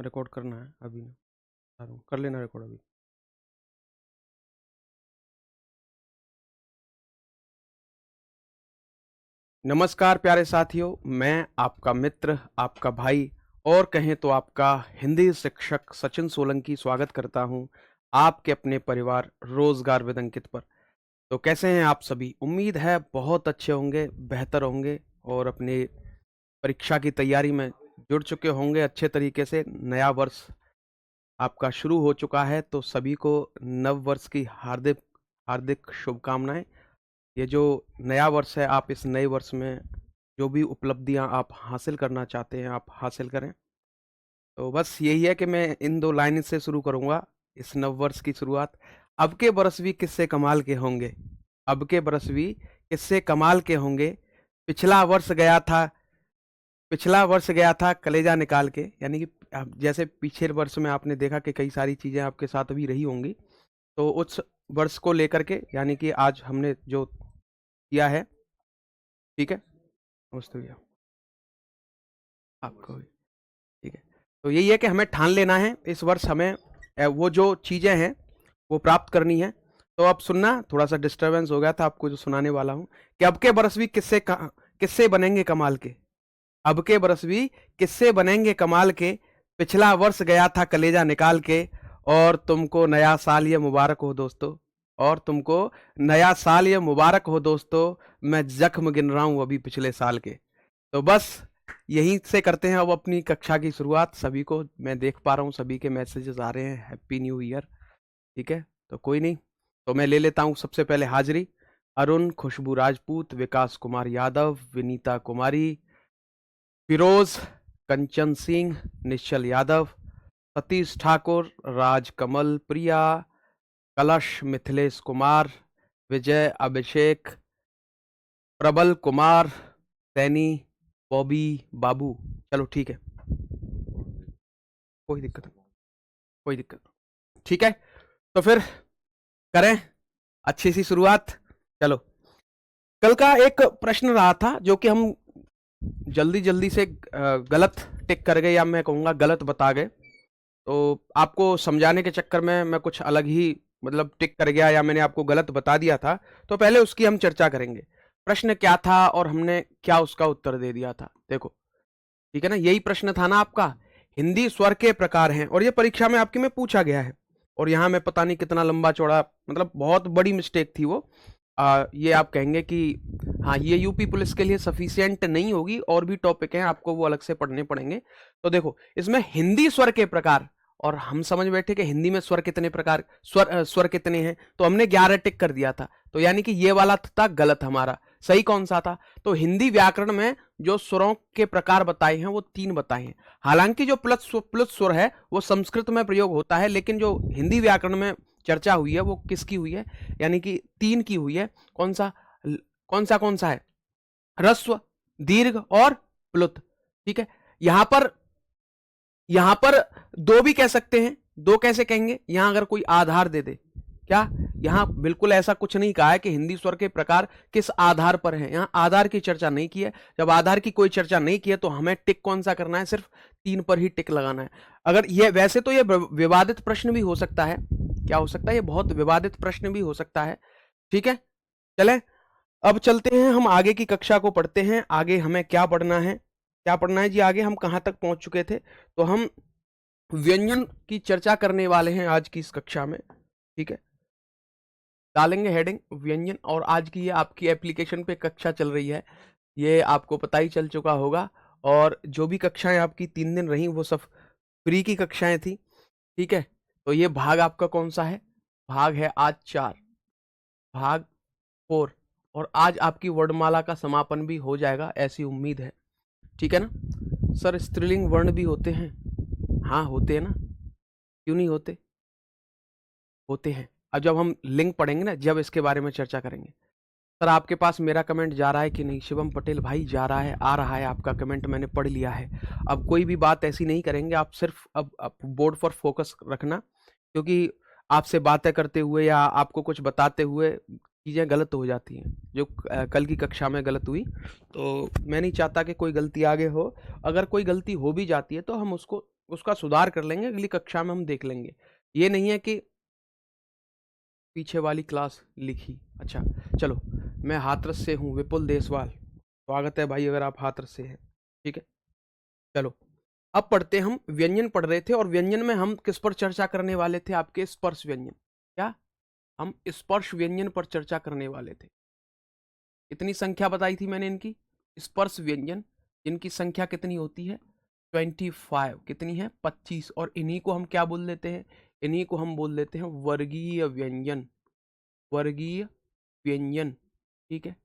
Record करना है अभी ना, बता रहा हूँ, कर लेना रिकॉर्ड अभी। नमस्कार प्यारे साथियों, मैं आपका मित्र, आपका भाई और कहें तो आपका हिंदी शिक्षक सचिन सोलंकी स्वागत करता हूं आपके अपने परिवार रोजगार विद अंकित पर। तो कैसे हैं आप सभी? उम्मीद है बहुत अच्छे होंगे, बेहतर होंगे और अपनी परीक्षा की तैयारी में जुड़ चुके होंगे अच्छे तरीके से। नया वर्ष आपका शुरू हो चुका है, तो सभी को नव वर्ष की हार्दिक हार्दिक शुभकामनाएं। ये जो नया वर्ष है, आप इस नए वर्ष में जो भी उपलब्धियां आप हासिल करना चाहते हैं, आप हासिल करें। तो बस यही है कि मैं इन 2 लाइन से शुरू करूंगा इस नव वर्ष की शुरुआत। अब के बरस भी किस्से कमाल के होंगे, अब के बरस भी किस्से कमाल के होंगे। पिछला वर्ष गया था पिछला वर्ष गया था कलेजा निकाल के, यानी कि जैसे पिछले वर्ष में आपने देखा कि कई सारी चीजें आपके साथ भी रही होंगी, तो उस वर्ष को लेकर के, यानी कि आज हमने जो किया है, ठीक है, नमस्ते भैया आपको भी, ठीक है। तो यही है कि हमें ठान लेना है इस वर्ष हमें वो जो चीजें हैं वो प्राप्त करनी है। तो अब सुनना, थोड़ा सा डिस्टरबेंस हो गया था, आपको जो सुनाने वाला हूं कि अब के बरस भी किस्से बनेंगे कमाल के। अब के बरस भी किस्से बनेंगे कमाल के, पिछला वर्ष गया था कलेजा निकाल के। और तुमको नया साल ये मुबारक हो दोस्तों, और तुमको नया साल ये मुबारक हो दोस्तों। मैं जख्म गिन रहा हूं अभी पिछले साल के। तो बस यहीं से करते हैं अब अपनी कक्षा की शुरुआत। सभी को मैं देख पा रहा हूँ, सभी के मैसेजेस आ रहे हैं, हैप्पी न्यू ईयर, ठीक है। तो कोई नहीं, तो मैं ले लेता हूँ सबसे पहले हाजिरी। अरुण, खुशबू राजपूत, विकास कुमार यादव, विनीता कुमारी, फिरोज, कंचन सिंह, निश्चल यादव, सतीश ठाकुर, राज कमल, प्रिया, कलश, मिथिलेश कुमार, विजय, अभिषेक, प्रबल कुमार, सैनी, बॉबी, बाबू। चलो ठीक है, कोई दिक्कत नहीं, कोई दिक्कत नहीं, ठीक है। तो फिर करें अच्छी सी शुरुआत। चलो, कल का एक प्रश्न रहा था जो कि हम जल्दी जल्दी से गलत टिक कर गए, या मैं कहूंगा गलत बता गए। तो आपको समझाने के चक्कर में मैं कुछ अलग ही मतलब टिक कर गया, या मैंने आपको गलत बता दिया था। तो पहले उसकी हम चर्चा करेंगे। प्रश्न क्या था और हमने क्या उसका उत्तर दे दिया था, देखो, ठीक है ना। यही प्रश्न था ना आपका, हिंदी स्वर के प्रकार हैं, और ये परीक्षा में आपके में पूछा गया है। और यहाँ में पता नहीं कितना लंबा चौड़ा, मतलब बहुत बड़ी मिस्टेक थी वो। ये आप कहेंगे कि हाँ, ये यूपी पुलिस के लिए सफिशियंट नहीं होगी, और भी टॉपिक हैं आपको वो अलग से पढ़ने पड़ेंगे। तो देखो, इसमें हिंदी स्वर के प्रकार, और हम समझ बैठे कि हिंदी में स्वर कितने प्रकार, स्वर कितने हैं, तो हमने 11 टिक कर दिया था। तो यानी कि ये वाला था गलत हमारा। सही कौन सा था? तो हिंदी व्याकरण में जो स्वरों के प्रकार बताए हैं वो 3 बताए हैं। हालांकि जो प्लस स्वर है वो संस्कृत में प्रयोग होता है, लेकिन जो हिंदी व्याकरण में चर्चा हुई है वो किसकी हुई है? यानी कि 3 की हुई है। कौन सा है? ह्रस्व, दीर्घ और प्लुत, ठीक है। यहां पर 2 भी कह सकते हैं। 2 कैसे कहेंगे? यहां अगर कोई आधार दे दे, क्या यहां बिल्कुल ऐसा कुछ नहीं कहा है कि हिंदी स्वर के प्रकार किस आधार पर है, यहां आधार की चर्चा नहीं की है। जब आधार की कोई चर्चा नहीं की है तो हमें टिक कौन सा करना है? सिर्फ 3 पर ही टिक लगाना है। अगर ये, वैसे तो ये विवादित प्रश्न भी हो सकता है। क्या हो सकता है? ये बहुत विवादित प्रश्न भी हो सकता है, ठीक है। चलें, अब चलते हैं, हम आगे की कक्षा को पढ़ते हैं। आगे हमें क्या पढ़ना है, क्या पढ़ना है जी? आगे हम कहां तक पहुंच चुके थे? तो हम व्यंजन की चर्चा करने वाले हैं आज की इस कक्षा में, ठीक है। डालेंगे हेडिंग व्यंजन, और आज की ये आपकी एप्लीकेशन पे कक्षा चल रही है, ये आपको पता ही चल चुका होगा। और जो भी कक्षाएं आपकी 3 दिन रही वो सब फ्री की कक्षाएं थी, ठीक है। तो ये भाग आपका कौन सा है? भाग है आज 4, भाग 4। और आज आपकी वर्णमाला का समापन भी हो जाएगा, ऐसी उम्मीद है, ठीक है ना। सर, स्त्रीलिंग वर्ण भी होते हैं? हाँ होते हैं ना, क्यों नहीं होते? होते हैं। अब जब हम लिंक पढ़ेंगे ना, जब इसके बारे में चर्चा करेंगे। सर, आपके पास मेरा कमेंट जा रहा है कि नहीं? शिवम पटेल भाई, जा रहा है, आ रहा है आपका कमेंट, मैंने पढ़ लिया है। अब कोई भी बात ऐसी नहीं करेंगे आप, सिर्फ अब बोर्ड पर फोकस रखना, क्योंकि आपसे बातें करते हुए या आपको कुछ बताते हुए चीज़ें गलत हो जाती हैं, जो कल की कक्षा में गलत हुई। तो मैं नहीं चाहता कि कोई गलती आगे हो। अगर कोई गलती हो भी जाती है तो हम उसको उसका सुधार कर लेंगे, अगली कक्षा में हम देख लेंगे। ये नहीं है कि पीछे वाली क्लास लिखी। अच्छा चलो, मैं हाथरस से हूँ, विपुल देसवाल, स्वागत है भाई अगर आप हाथरस से हैं। ठीक है, चलो अब पढ़ते हम व्यंजन पढ़ रहे थे, और व्यंजन में हम किस पर चर्चा करने वाले थे? आपके स्पर्श व्यंजन। क्या हम स्पर्श व्यंजन पर चर्चा करने वाले थे? इतनी संख्या बताई थी मैंने इनकी, स्पर्श व्यंजन, जिनकी संख्या कितनी होती है? 25। कितनी है? 25। और इन्हीं को हम क्या बोल देते हैं? इन्हीं को हम बोल देते हैं वर्गीय व्यंजन। वर्गीय व्यंजन। ठीक है,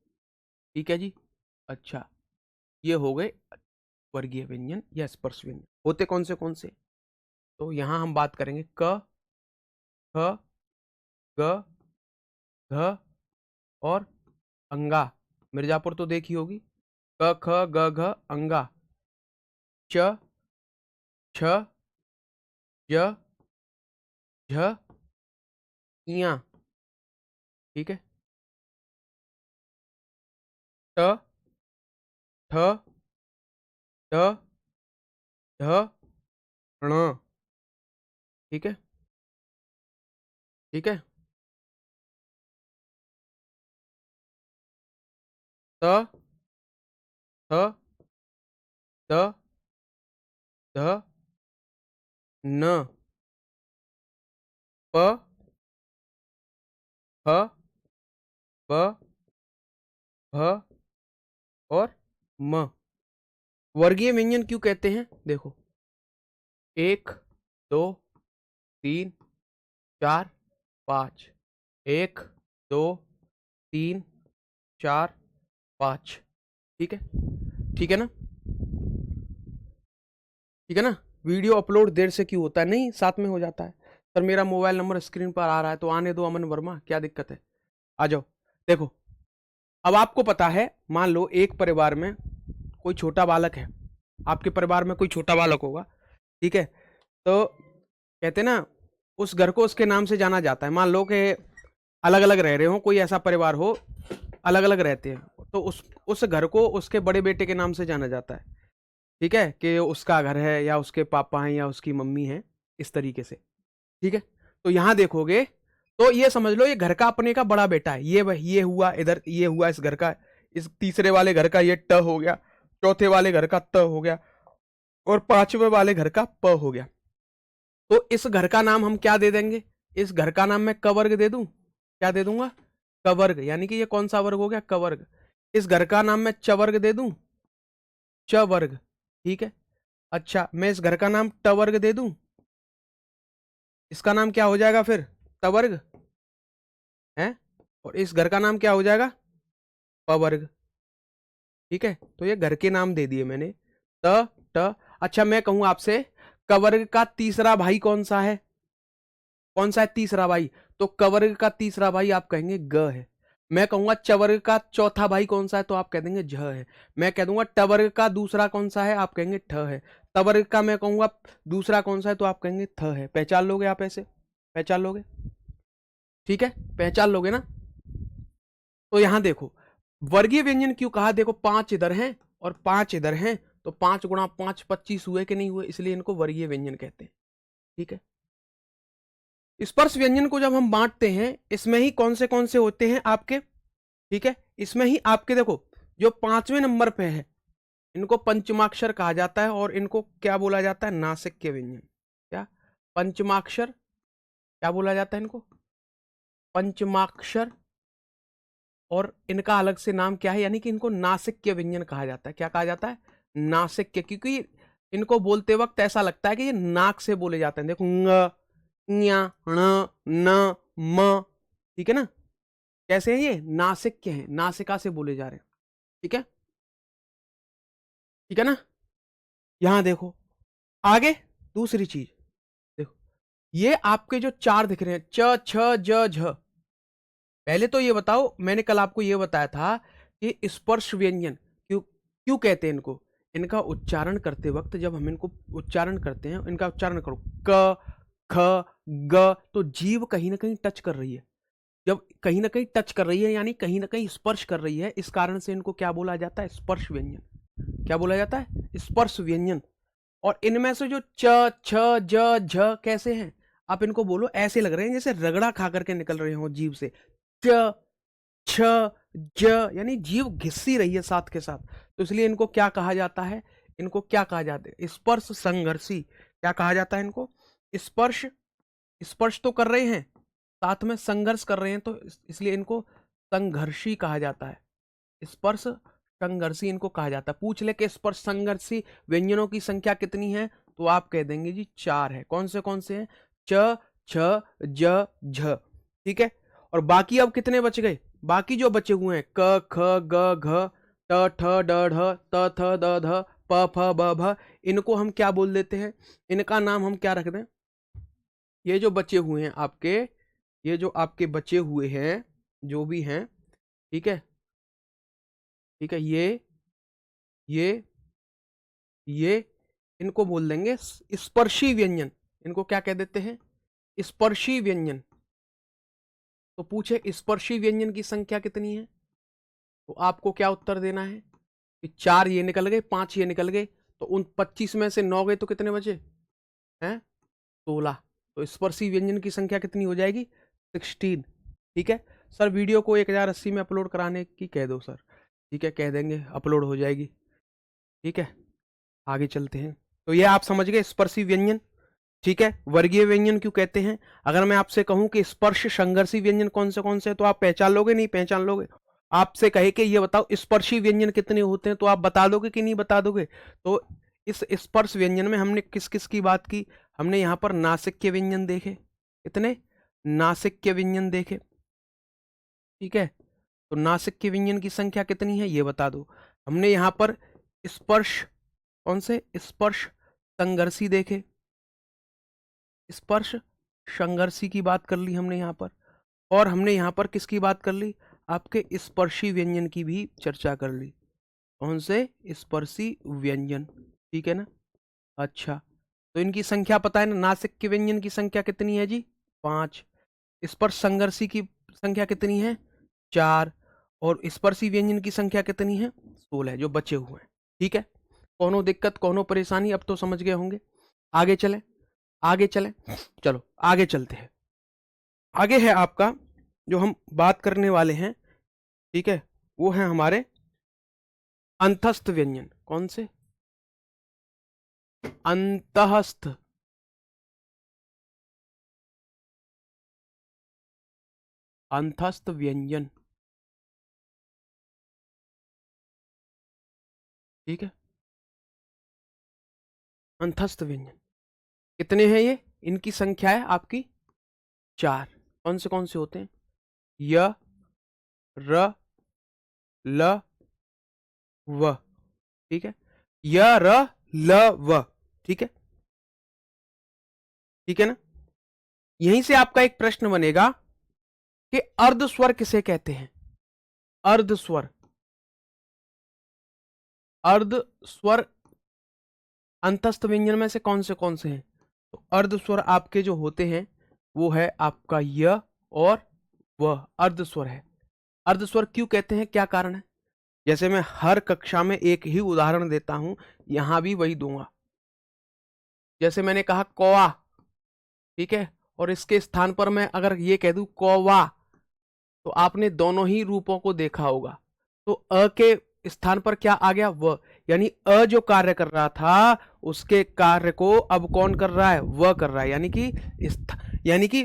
ठीक है जी। अच्छा, ये हो गए वर्गीय व्यंजन या स्पर्श व्यंजन। होते कौन से? तो यहां हम बात करेंगे क, ख, ग, घ और अंगा। मिर्जापुर तो देखी होगी। क ख ग घ अंगा। च, छ, ज, झ, इया। ठीक है, ट, ठ, ड, ढ, ण। ठीक है, ठीक है। त, थ, द, ध, न, प, ह, ब, भ और म। वर्गीय व्यंजन क्यों कहते हैं? देखो, 1 2 3 4 5। 1 2 3 4 5। ठीक है, ठीक है ना? ठीक है ना? वीडियो अपलोड देर से क्यों होता है? नहीं, साथ में हो जाता है। सर मेरा मोबाइल नंबर स्क्रीन पर आ रहा है, तो आने दो अमन वर्मा, क्या दिक्कत है? आ जाओ। देखो, अब आपको पता है, मान लो एक परिवार में कोई छोटा बालक है, आपके परिवार में कोई छोटा बालक होगा। ठीक है, तो कहते ना, उस घर को उसके नाम से जाना जाता है। मान लो कि अलग अलग रह रहे हो, कोई ऐसा परिवार हो अलग अलग रहते हैं, तो उस घर को उसके बड़े बेटे के नाम से जाना जाता है। ठीक है, कि उसका घर है, या उसके पापा हैं, या उसकी मम्मी है, इस तरीके से। ठीक है, तो यहां देखोगे तो ये समझ लो, ये घर का अपने का बड़ा बेटा है। ये हुआ इधर, ये हुआ इस घर का, इस तीसरे वाले घर का ये ट हो गया, चौथे वाले घर का त हो गया, और पांचवे वाले घर का प हो गया। तो इस घर का नाम हम क्या दे देंगे? इस घर का नाम मैं क वर्ग दे दूं। क्या दे दूंगा? क वर्ग। यानी कि ये कौन सा वर्ग हो गया? क वर्ग। इस घर का नाम मैं च वर्ग दे दूं, च वर्ग। ठीक है, अच्छा मैं इस घर का नाम ट वर्ग दे दूं, इसका नाम क्या हो जाएगा फिर? त वर्ग है। और इस घर का नाम क्या हो जाएगा? प वर्ग। ठीक है, तो ये घर के नाम दे दिए मैंने, त ट। अच्छा मैं कहूं आपसे, क वर्ग का तीसरा भाई कौन सा है? कौन सा है तीसरा भाई? तो क वर्ग का तीसरा भाई आप कहेंगे ग है। मैं कहूंगा च वर्ग का चौथा भाई कौन सा है? तो आप कह देंगे झ है। मैं कह दूंगा ट वर्ग का दूसरा कौन सा है? आप कहेंगे ठ है। त वर्ग का मैं कहूंगा दूसरा कौन सा है? तो आप कहेंगे थ है। पहचान लोगे आप? ऐसे पहचान लोगे? ठीक है, पहचान लोगे ना? तो यहां देखो, वर्गीय व्यंजन क्यों कहा? देखो 5 इधर हैं और 5 इधर हैं, तो 5 गुणा 5 25 हुए कि नहीं हुए? इसलिए इनको वर्गीय व्यंजन कहते हैं। ठीक है, स्पर्श व्यंजन को जब हम बांटते हैं, इसमें ही कौन से होते हैं आपके? ठीक है, इसमें ही आपके देखो, जो 5वें नंबर पे है, इनको पंचमाक्षर कहा जाता है, और इनको क्या बोला जाता है? नासिक्य व्यंजन। क्या? पंचमाक्षर। क्या बोला जाता है इनको? पंचमाक्षर। और इनका अलग से नाम क्या है? यानी कि इनको नासिक्य व्यंजन कहा जाता है। क्या कहा जाता है? नासिक्य। क्योंकि इनको बोलते वक्त ऐसा लगता है कि ये नाक से बोले जाते हैं। देखो, ङ, ञ, ण, न, म। ठीक है ना? कैसे हैं ये? नासिक्य हैं, नासिका से बोले जा रहे हैं। ठीक है, ठीक है ना? यहां देखो, आगे दूसरी चीज देखो, ये आपके जो 4 दिख रहे हैं, च, छ, ज, झ। पहले तो ये बताओ, मैंने कल आपको ये बताया था कि स्पर्श व्यंजन क्यों क्यों कहते हैं इनको? इनका उच्चारण करते वक्त, जब हम इनको उच्चारण करते हैं, इनका उच्चारण करो, क, ख, ग, तो जीभ कहीं ना कहीं टच कर रही है। जब कहीं ना कहीं टच कर रही है, यानी कहीं ना कहीं स्पर्श कर रही है, इस कारण से इनको क्या बोला जाता है? स्पर्श व्यंजन। क्या बोला जाता है? स्पर्श व्यंजन। और इनमें से जो च, छ, ज, झ कैसे हैं, आप इनको बोलो ऐसे लग रहे हैं जैसे रगड़ा खा करके निकल रहे हो जीभ से। च, छ, ज, यानी जीभ घिस्सी रही है साथ के साथ, तो इसलिए इनको क्या कहा जाता है, इनको क्या कहा जाता है, स्पर्श संघर्षी। क्या कहा जाता है इनको, स्पर्श, स्पर्श तो कर रहे हैं साथ में संघर्ष कर रहे हैं, तो इसलिए इनको संघर्षी कहा जाता है। स्पर्श संघर्षी इनको कहा जाता है। पूछ ले कि स्पर्श संघर्षी व्यंजनों की संख्या कितनी है, तो आप कह देंगे जी 4 है। कौन से हैं, च, छ, ज, झ, ठीक है। और बाकी अब कितने बच गए, बाकी जो बचे हुए हैं क, ख, ग, घ, ट, ठ, ड, ढ, त, थ, द, ध, प, फ, ब, भ, इनको हम क्या बोल देते हैं, इनका नाम हम क्या रख दें, ये जो बचे हुए हैं आपके, ये जो आपके बचे हुए हैं जो भी हैं, ठीक है, ठीक है, ये ये इनको बोल देंगे स्पर्शी व्यंजन। इनको क्या कह देते हैं, स्पर्शी व्यंजन। तो पूछे स्पर्शी व्यंजन की संख्या कितनी है, तो आपको क्या उत्तर देना है कि 4 ये निकल गए, 5 ये निकल गए, तो उन 25 में से 9 गए तो कितने बचे हैं, 16। तो स्पर्शी व्यंजन की संख्या कितनी हो जाएगी, 16। ठीक है सर, वीडियो को 1080 में अपलोड कराने की कह दो सर। ठीक है, कह देंगे, अपलोड हो जाएगी। ठीक है, आगे चलते हैं। तो ये आप समझ गए स्पर्शी व्यंजन। ठीक है, वर्गीय व्यंजन क्यों कहते हैं। अगर मैं आपसे कहूं कि स्पर्श संघर्षी व्यंजन कौन से, तो आप पहचान लोगे, नहीं पहचान लोगे। आपसे कहे कि ये बताओ स्पर्शी व्यंजन कितने होते हैं, तो आप बता दोगे कि नहीं बता दोगे। तो इस स्पर्श व्यंजन में हमने किस किस की बात की, हमने यहां पर नासिक्य व्यंजन देखे, कितने नासिक्य व्यंजन देखे। ठीक है, तो नासिक्य व्यंजन की संख्या कितनी है ये बता दो। हमने यहां पर स्पर्श, कौन से स्पर्श संघर्षी देखे, स्पर्श संघर्षी की बात कर ली हमने यहां पर। और हमने यहां पर किसकी बात कर ली, आपके स्पर्शी व्यंजन की भी चर्चा कर ली। कौन से, स्पर्शी व्यंजन। ठीक है ना। अच्छा, तो इनकी संख्या पता है ना, नासिक्य व्यंजन की संख्या कितनी है जी, 5। स्पर्श संघर्षी की संख्या कितनी है, 4। और स्पर्शी व्यंजन की संख्या कितनी है, 16, जो बचे हुए हैं। ठीक है, कोनो दिक्कत कोनो परेशानी, अब तो समझ गए होंगे। आगे चलें, आगे चलें, चलो आगे चलते हैं। आगे है आपका जो हम बात करने वाले हैं, ठीक है, वो है हमारे अंतस्थ व्यंजन। कौन से, अंतस्थ, अंतस्थ व्यंजन। ठीक है, अंतस्थ व्यंजन कितने हैं ये, इनकी संख्या है आपकी 4। कौन से होते हैं, य, र, ल, व। ठीक है, य, र, ल, व। ठीक है, ठीक है ना। यहीं से आपका एक प्रश्न बनेगा कि अर्ध स्वर किसे कहते हैं, अर्ध स्वर, अर्ध स्वर अंतस्थ व्यंजन में से कौन से हैं। तो अर्ध स्वर आपके जो होते हैं वो है आपका य और व, अर्ध स्वर है। अर्ध स्वर क्यों कहते हैं, क्या कारण है, जैसे मैं हर कक्षा में एक ही उदाहरण देता हूं, यहां भी वही दूंगा। जैसे मैंने कहा कौवा, ठीक है, और इसके स्थान पर मैं अगर ये कह दूं कौवा, तो आपने दोनों ही रूपों को देखा होगा। तो अ के स्थान पर क्या आ गया, व, यानी अ जो कार्य कर रहा था उसके कार्य को अब कौन कर रहा है, व कर रहा है। यानी कि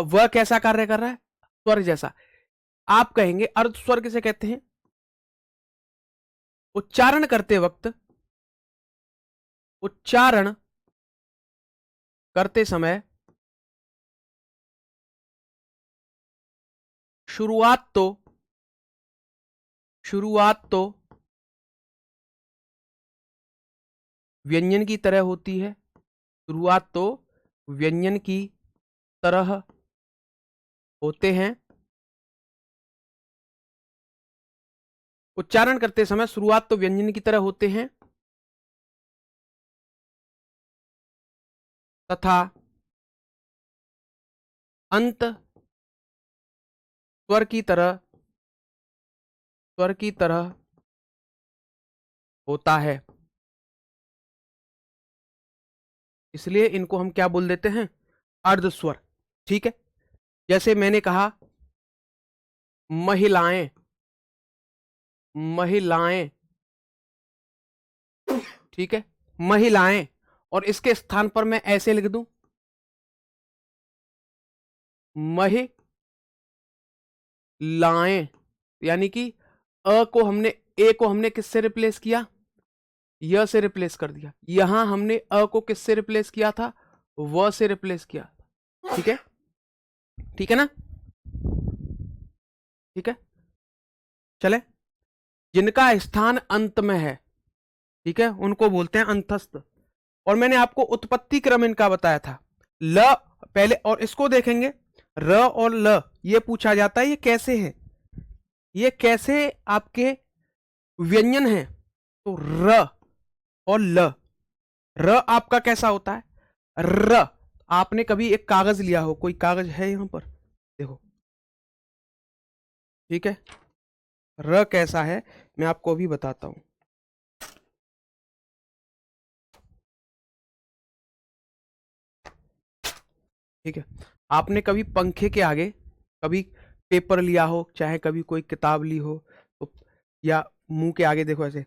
व कैसा कार्य कर रहा है, स्वर जैसा। आप कहेंगे अर्ध स्वर किसे कहते हैं, उच्चारण करते वक्त, उच्चारण करते समय शुरुआत तो व्यंजन की तरह होती है, शुरुआत तो व्यंजन की तरह होते हैं। उच्चारण करते समय शुरुआत तो व्यंजन की तरह होते हैं तथा अंत स्वर की तरह होता है। इसलिए इनको हम क्या बोल देते हैं, अर्ध स्वर। ठीक है, जैसे मैंने कहा महिलाएं, महिलाएं, ठीक है, महिलाएं, और इसके स्थान पर मैं ऐसे लिख दूं महिलाएं, यानी कि ए को हमने किससे रिप्लेस किया, य से रिप्लेस कर दिया। यहां हमने अ को किससे रिप्लेस किया था, व से रिप्लेस किया। ठीक है, ठीक है ना, ठीक है। चले, जिनका स्थान अंत में है, ठीक है, उनको बोलते हैं अंतस्थ। और मैंने आपको उत्पत्ति क्रम इनका बताया था, ल पहले, और इसको देखेंगे र और ल, ये पूछा जाता है ये कैसे है, ये कैसे आपके व्यंजन है। तो र और ल, र आपका कैसा होता है, र, आपने कभी एक कागज लिया हो, कोई कागज है यहां पर, देखो, ठीक है, र कैसा है मैं आपको अभी बताता हूं। ठीक है, आपने कभी पंखे के आगे कभी पेपर लिया हो, चाहे कभी कोई किताब ली हो, तो या मुंह के आगे देखो ऐसे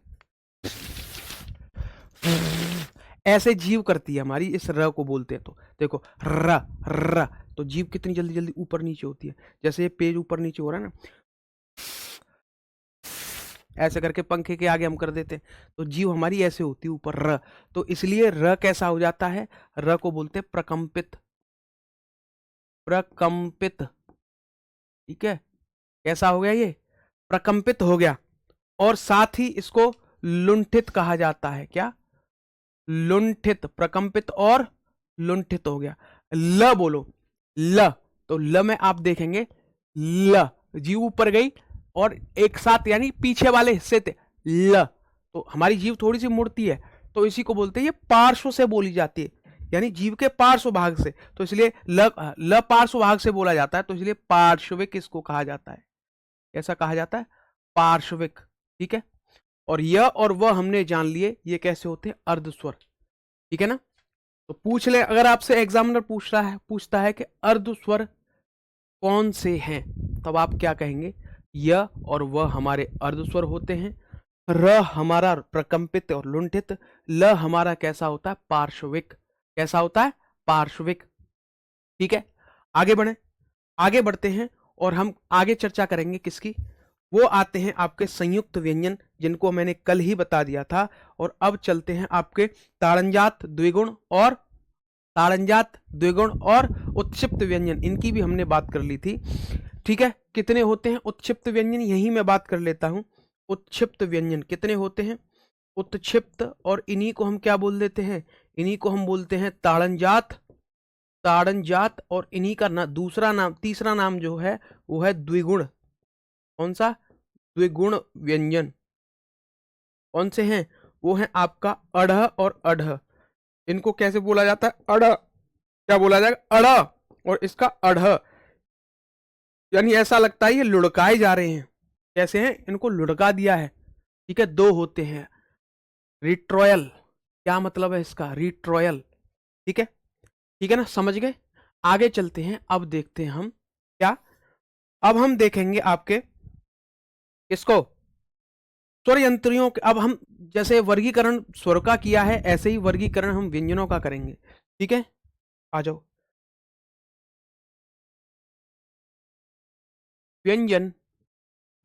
ऐसे जीव करती है हमारी, इस र को बोलते हैं। तो देखो र र, तो जीव कितनी जल्दी जल्दी ऊपर नीचे होती है, जैसे ये पेज ऊपर नीचे हो रहा है ना, ऐसे करके पंखे के आगे हम कर देते हैं, तो जीव हमारी ऐसे होती है ऊपर र। तो इसलिए र कैसा हो जाता है, र को बोलते हैं प्रकंपित, प्रकंपित। ठीक है, कैसा हो गया ये, प्रकंपित हो गया। और साथ ही इसको लुंठित कहा जाता है, क्या, लुंठित, प्रकंपित और लुंठित हो गया। ल बोलो, ल, तो ल में आप देखेंगे ल, जीव ऊपर गई और एक साथ यानी पीछे वाले हिस्से थे ल, तो हमारी जीव थोड़ी सी मुड़ती है, तो इसी को बोलते हैं, ये पार्श्व से बोली जाती है, यानी जीव के पार्श्व भाग से, तो इसलिए ल पार्श्व भाग से बोला जाता है, तो इसलिए पार्श्विक इसको कहा जाता है। कैसा कहा जाता है, पार्श्विक। ठीक है, और यह और वह हमने जान लिए, ये कैसे होते हैं, अर्धस्वर। ठीक है ना, तो पूछ ले, अगर आपसे एग्जामिनर पूछता है कि अर्धस्वर कौन से हैं, तब आप क्या कहेंगे, यह और वह हमारे अर्धस्वर होते हैं, र हमारा प्रकंपित और लुंठित, ल हमारा कैसा होता है, पार्श्विक। कैसा होता है, पार्श्विक। ठीक है, आगे बढ़े, आगे बढ़ते हैं और हम आगे चर्चा करेंगे किसकी, वो आते हैं आपके संयुक्त व्यंजन, जिनको मैंने कल ही बता दिया था। और अब चलते हैं आपके ताड़नजात द्विगुण और ताड़नजात द्विगुण और उत्क्षिप्त व्यंजन, इनकी भी हमने बात कर ली थी। ठीक है, कितने होते हैं उत्क्षिप्त व्यंजन, यही मैं बात कर लेता हूं। उत्क्षिप्त व्यंजन कितने होते हैं, उत्क्षिप्त, और इन्हीं को हम क्या बोल देते हैं, इन्हीं को हम बोलते हैं ताड़नजात, ताड़नजात, और इन्हीं का दूसरा नाम, तीसरा नाम जो है वो है द्विगुण। कौन सा, द्विगुण व्यंजन। कौन से हैं, वो है आपका अढ़ और अढ़। इनको कैसे बोला जाता है, अढ़, क्या बोला जाएगा, अढ़, और इसका अढ़, यानी ऐसा लगता है ये लुढ़काए जा रहे हैं। कैसे हैं, इनको लुढ़का दिया है। ठीक है, दो होते हैं, रिट्रॉयल, क्या मतलब है इसका, रिट्रॉयल। ठीक है, ठीक है ना, समझ गए। आगे चलते हैं, अब देखते हैं हम क्या, अब हम देखेंगे आपके इसको स्वर यंत्रियों के। अब हम जैसे वर्गीकरण स्वर का किया है, ऐसे ही वर्गीकरण हम व्यंजनों का करेंगे। ठीक है, आ जाओ। व्यंजन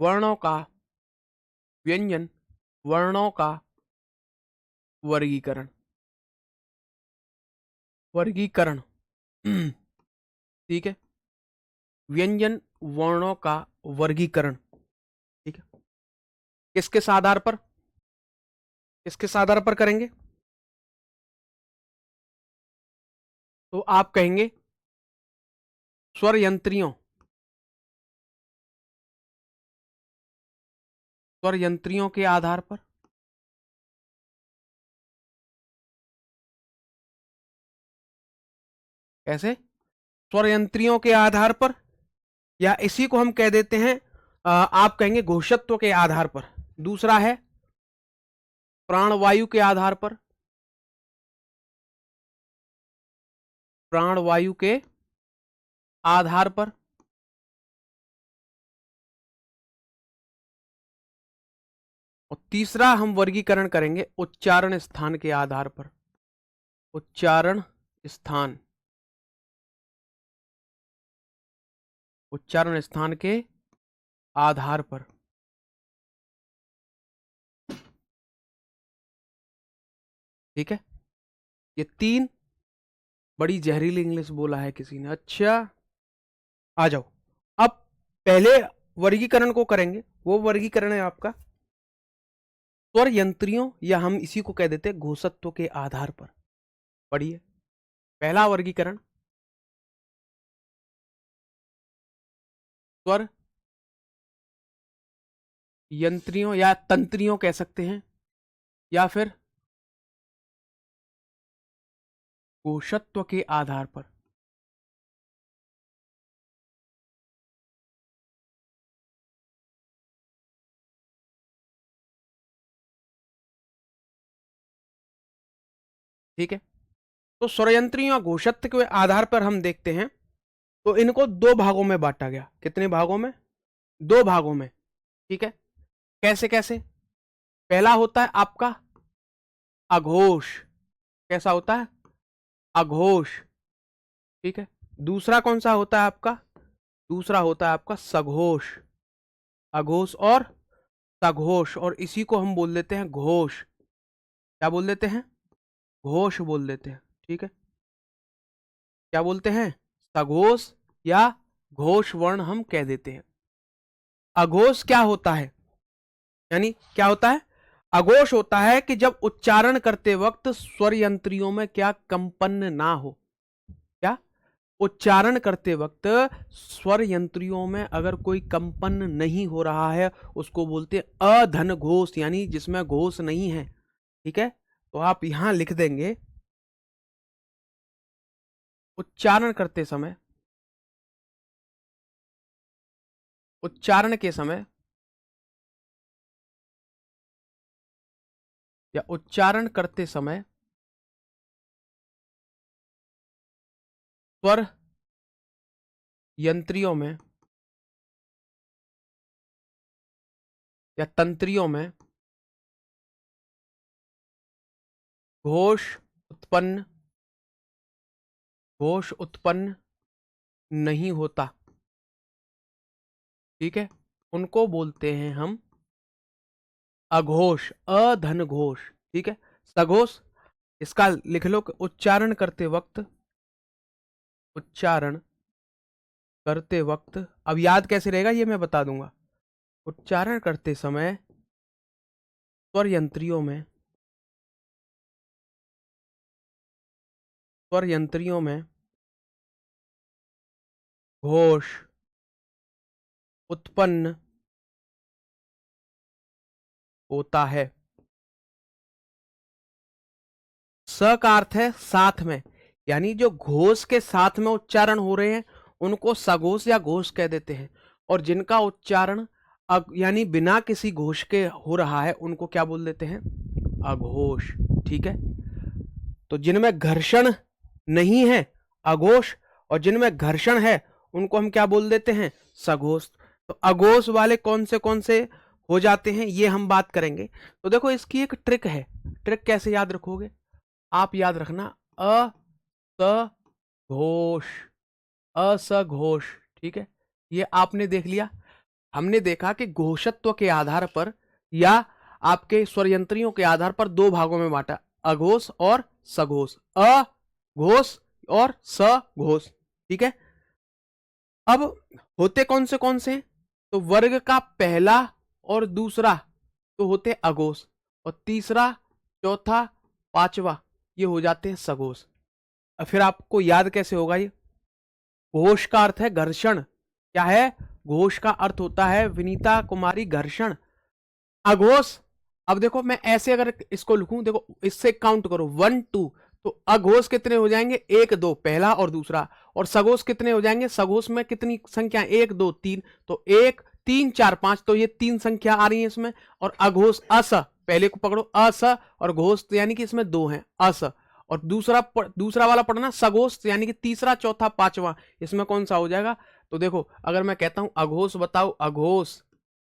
वर्णों का, व्यंजन वर्णों का वर्गीकरण, वर्गीकरण। ठीक है, व्यंजन वर्णों का वर्गीकरण। ठीक है, किसके आधार पर, किसके आधार पर करेंगे, तो आप कहेंगे स्वर यंत्रियों, स्वर यंत्रियों के आधार पर। कैसे, स्वर यंत्रियों के आधार पर, या इसी को हम कह देते हैं आप कहेंगे घोषत्व के आधार पर। दूसरा है प्राणवायु के आधार पर, प्राणवायु के आधार पर। और तीसरा हम वर्गीकरण करेंगे उच्चारण स्थान के आधार पर। उच्चारण स्थान, उच्चारण स्थान के आधार पर। ठीक है, ये तीन, बड़ी जहरीली इंग्लिश बोला है किसी ने। अच्छा, आ जाओ। अब पहले वर्गीकरण को करेंगे। वो वर्गीकरण है आपका स्वर यंत्रियों, या हम इसी को कह देते हैं घोषत्व के आधार पर। पढ़िए पहला वर्गीकरण, स्वर यंत्रियों या तंत्रियों कह सकते हैं, या फिर घोषत्व के आधार पर। ठीक है, तो स्वरयंत्रियों या घोषत्व के आधार पर हम देखते हैं तो इनको दो भागों में बांटा गया। कितने भागों में? दो भागों में। ठीक है, कैसे कैसे? पहला होता है आपका अघोष। कैसा होता है? अघोष। ठीक है, दूसरा कौन सा होता है आपका? दूसरा होता है आपका सघोष। अघोष और सघोष, और इसी को हम बोल देते हैं घोष। क्या बोल देते हैं? घोष बोल देते हैं। ठीक है, क्या बोलते हैं? सघोष या घोष वर्ण हम कह देते हैं। अघोष क्या होता है? यानी क्या होता है? अघोष होता है कि जब उच्चारण करते वक्त स्वर यंत्रियों में क्या कंपन ना हो। क्या? उच्चारण करते वक्त स्वर यंत्रियों में अगर कोई कंपन नहीं हो रहा है, उसको बोलते हैं अधन घोष, यानी जिसमें घोष नहीं है। ठीक है, तो आप यहां लिख देंगे उच्चारण करते समय, उच्चारण के समय या उच्चारण करते समय स्वर यंत्रियों में या तंत्रियों में घोष उत्पन्न नहीं होता। ठीक है, उनको बोलते हैं हम अघोष, अधन घोष। ठीक है, सघोष इसका लिख लो कि उच्चारण करते वक्त, उच्चारण करते वक्त, अब याद कैसे रहेगा ये मैं बता दूंगा। उच्चारण करते समय स्वर यंत्रियों में, स्वर यंत्रियों में घोष उत्पन्न होता है। स का अर्थ है साथ में, यानी जो घोष के साथ में उच्चारण हो रहे हैं उनको सघोष या घोष कह देते हैं, और जिनका उच्चारण यानी बिना किसी घोष के हो रहा है उनको क्या बोल देते हैं? अघोष। ठीक है, तो जिनमें घर्षण नहीं है अघोष, और जिनमें घर्षण है उनको हम क्या बोल देते हैं? सघोष। तो अघोष वाले कौन से हो जाते हैं ये हम बात करेंगे। तो देखो इसकी एक ट्रिक है। ट्रिक कैसे याद रखोगे? आप याद रखना असघोष, असघोष। ठीक है, ये आपने देख लिया। हमने देखा कि घोषत्व के आधार पर या आपके स्वरयंत्रियों के आधार पर दो भागों में बांटा, अघोष और सघोष, अघोष और सघोष। ठीक है, अब होते कौन से? तो वर्ग का पहला और दूसरा तो होते अघोष, और तीसरा, चौथा, पांचवा ये हो जाते हैं सघोष। फिर आपको याद कैसे होगा ये? घोष का अर्थ है घर्षण। क्या है? घोष का अर्थ होता है विनीता कुमारी घर्षण। अघोष, अब देखो मैं ऐसे अगर इसको लिखूं, देखो इससे काउंट करो 1 2, तो अघोष कितने हो जाएंगे? 1 2, पहला और दूसरा। और सघोष कितने हो जाएंगे? सघोष में कितनी संख्या? 1 2 3, तो 1 3 4 5, तो ये 3 संख्या आ रही है इसमें। और अघोष अस, पहले को पकड़ो अस, और घोष तो यानी कि इसमें 2 हैं अस, और दूसरा वाला पढ़ना सघोष, यानी कि तीसरा चौथा पांचवा, इसमें कौन सा हो जाएगा? तो देखो अगर मैं कहता हूं अघोष बताओ, अघोष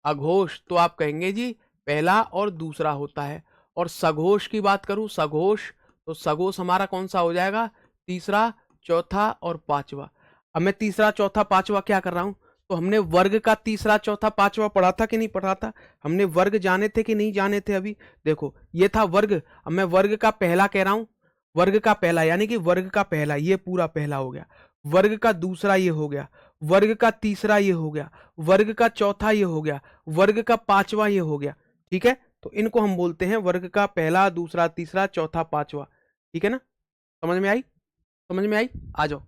अघोष, तो आप कहेंगे जी पहला और दूसरा होता है। और सघोष की बात करूं, सघोष, तो सघोष हमारा कौन सा हो जाएगा? तीसरा चौथा और पांचवा। अब मैं तीसरा चौथा पांचवा क्या कर रहा हूं? तो हमने वर्ग का तीसरा चौथा पांचवा पढ़ा था कि नहीं पढ़ा था? हमने वर्ग जाने थे कि नहीं जाने थे? अभी देखो ये था वर्ग, अब मैं वर्ग का पहला कह रहा हूं, वर्ग का पहला यानी कि वर्ग का पहला, ये पूरा पहला हो गया। वर्ग का दूसरा ये हो गया, वर्ग का तीसरा ये हो गया, वर्ग का चौथा ये हो गया, वर्ग का पांचवा ये हो गया। ठीक है, तो इनको हम बोलते हैं वर्ग का पहला, दूसरा, तीसरा, चौथा, पांचवा। ठीक है ना? समझ में आई? समझ में आई? आ जाओ।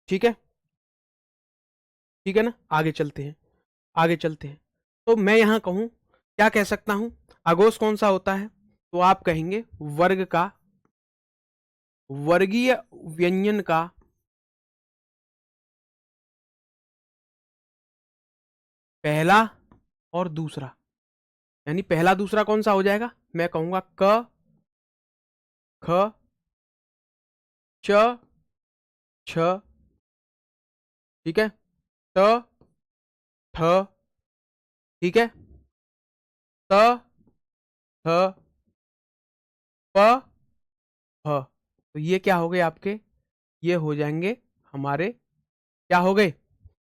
ठीक है, ठीक है ना? आगे चलते हैं, आगे चलते हैं। तो मैं यहां कहूं, क्या कह सकता हूं? अघोष कौन सा होता है? तो आप कहेंगे वर्ग का, वर्गीय व्यंजन का पहला और दूसरा, यानी पहला दूसरा कौन सा हो जाएगा? मैं कहूंगा क, ख, च, छ, ठीक है, त, ठ, ठीक है, त, थ, प, ह। तो ये क्या हो गए आपके? ये हो जाएंगे हमारे, क्या हो गए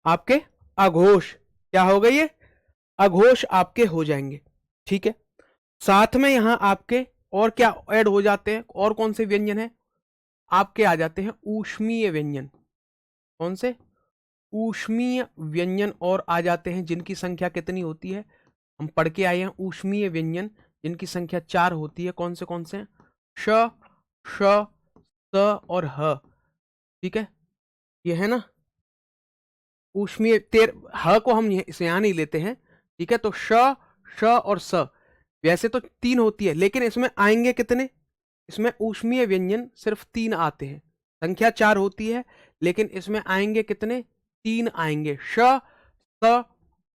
आपके? अघोष। क्या हो गए ये? अघोष आपके हो जाएंगे। ठीक है, साथ में यहां आपके और क्या ऐड हो जाते हैं? और कौन से व्यंजन है आपके? आ जाते हैं ऊष्मीय व्यंजन। कौन से? ऊष्मीय व्यंजन और आ जाते हैं, जिनकी संख्या कितनी होती है? हम पढ़ के आए हैं ऊष्मीय व्यंजन जिनकी संख्या 4 होती है। कौन से हैं? श, श, स और ह। ठीक है, ये है ना ऊष्मीय। ह को हम इसे यहां नहीं लेते हैं। ठीक है, तो श, श और स, वैसे तो 3 होती है, लेकिन इसमें आएंगे कितने? इसमें ऊष्मीय व्यंजन सिर्फ 3 आते हैं। संख्या 4 होती है, लेकिन इसमें आएंगे कितने? 3 आएंगे, श, स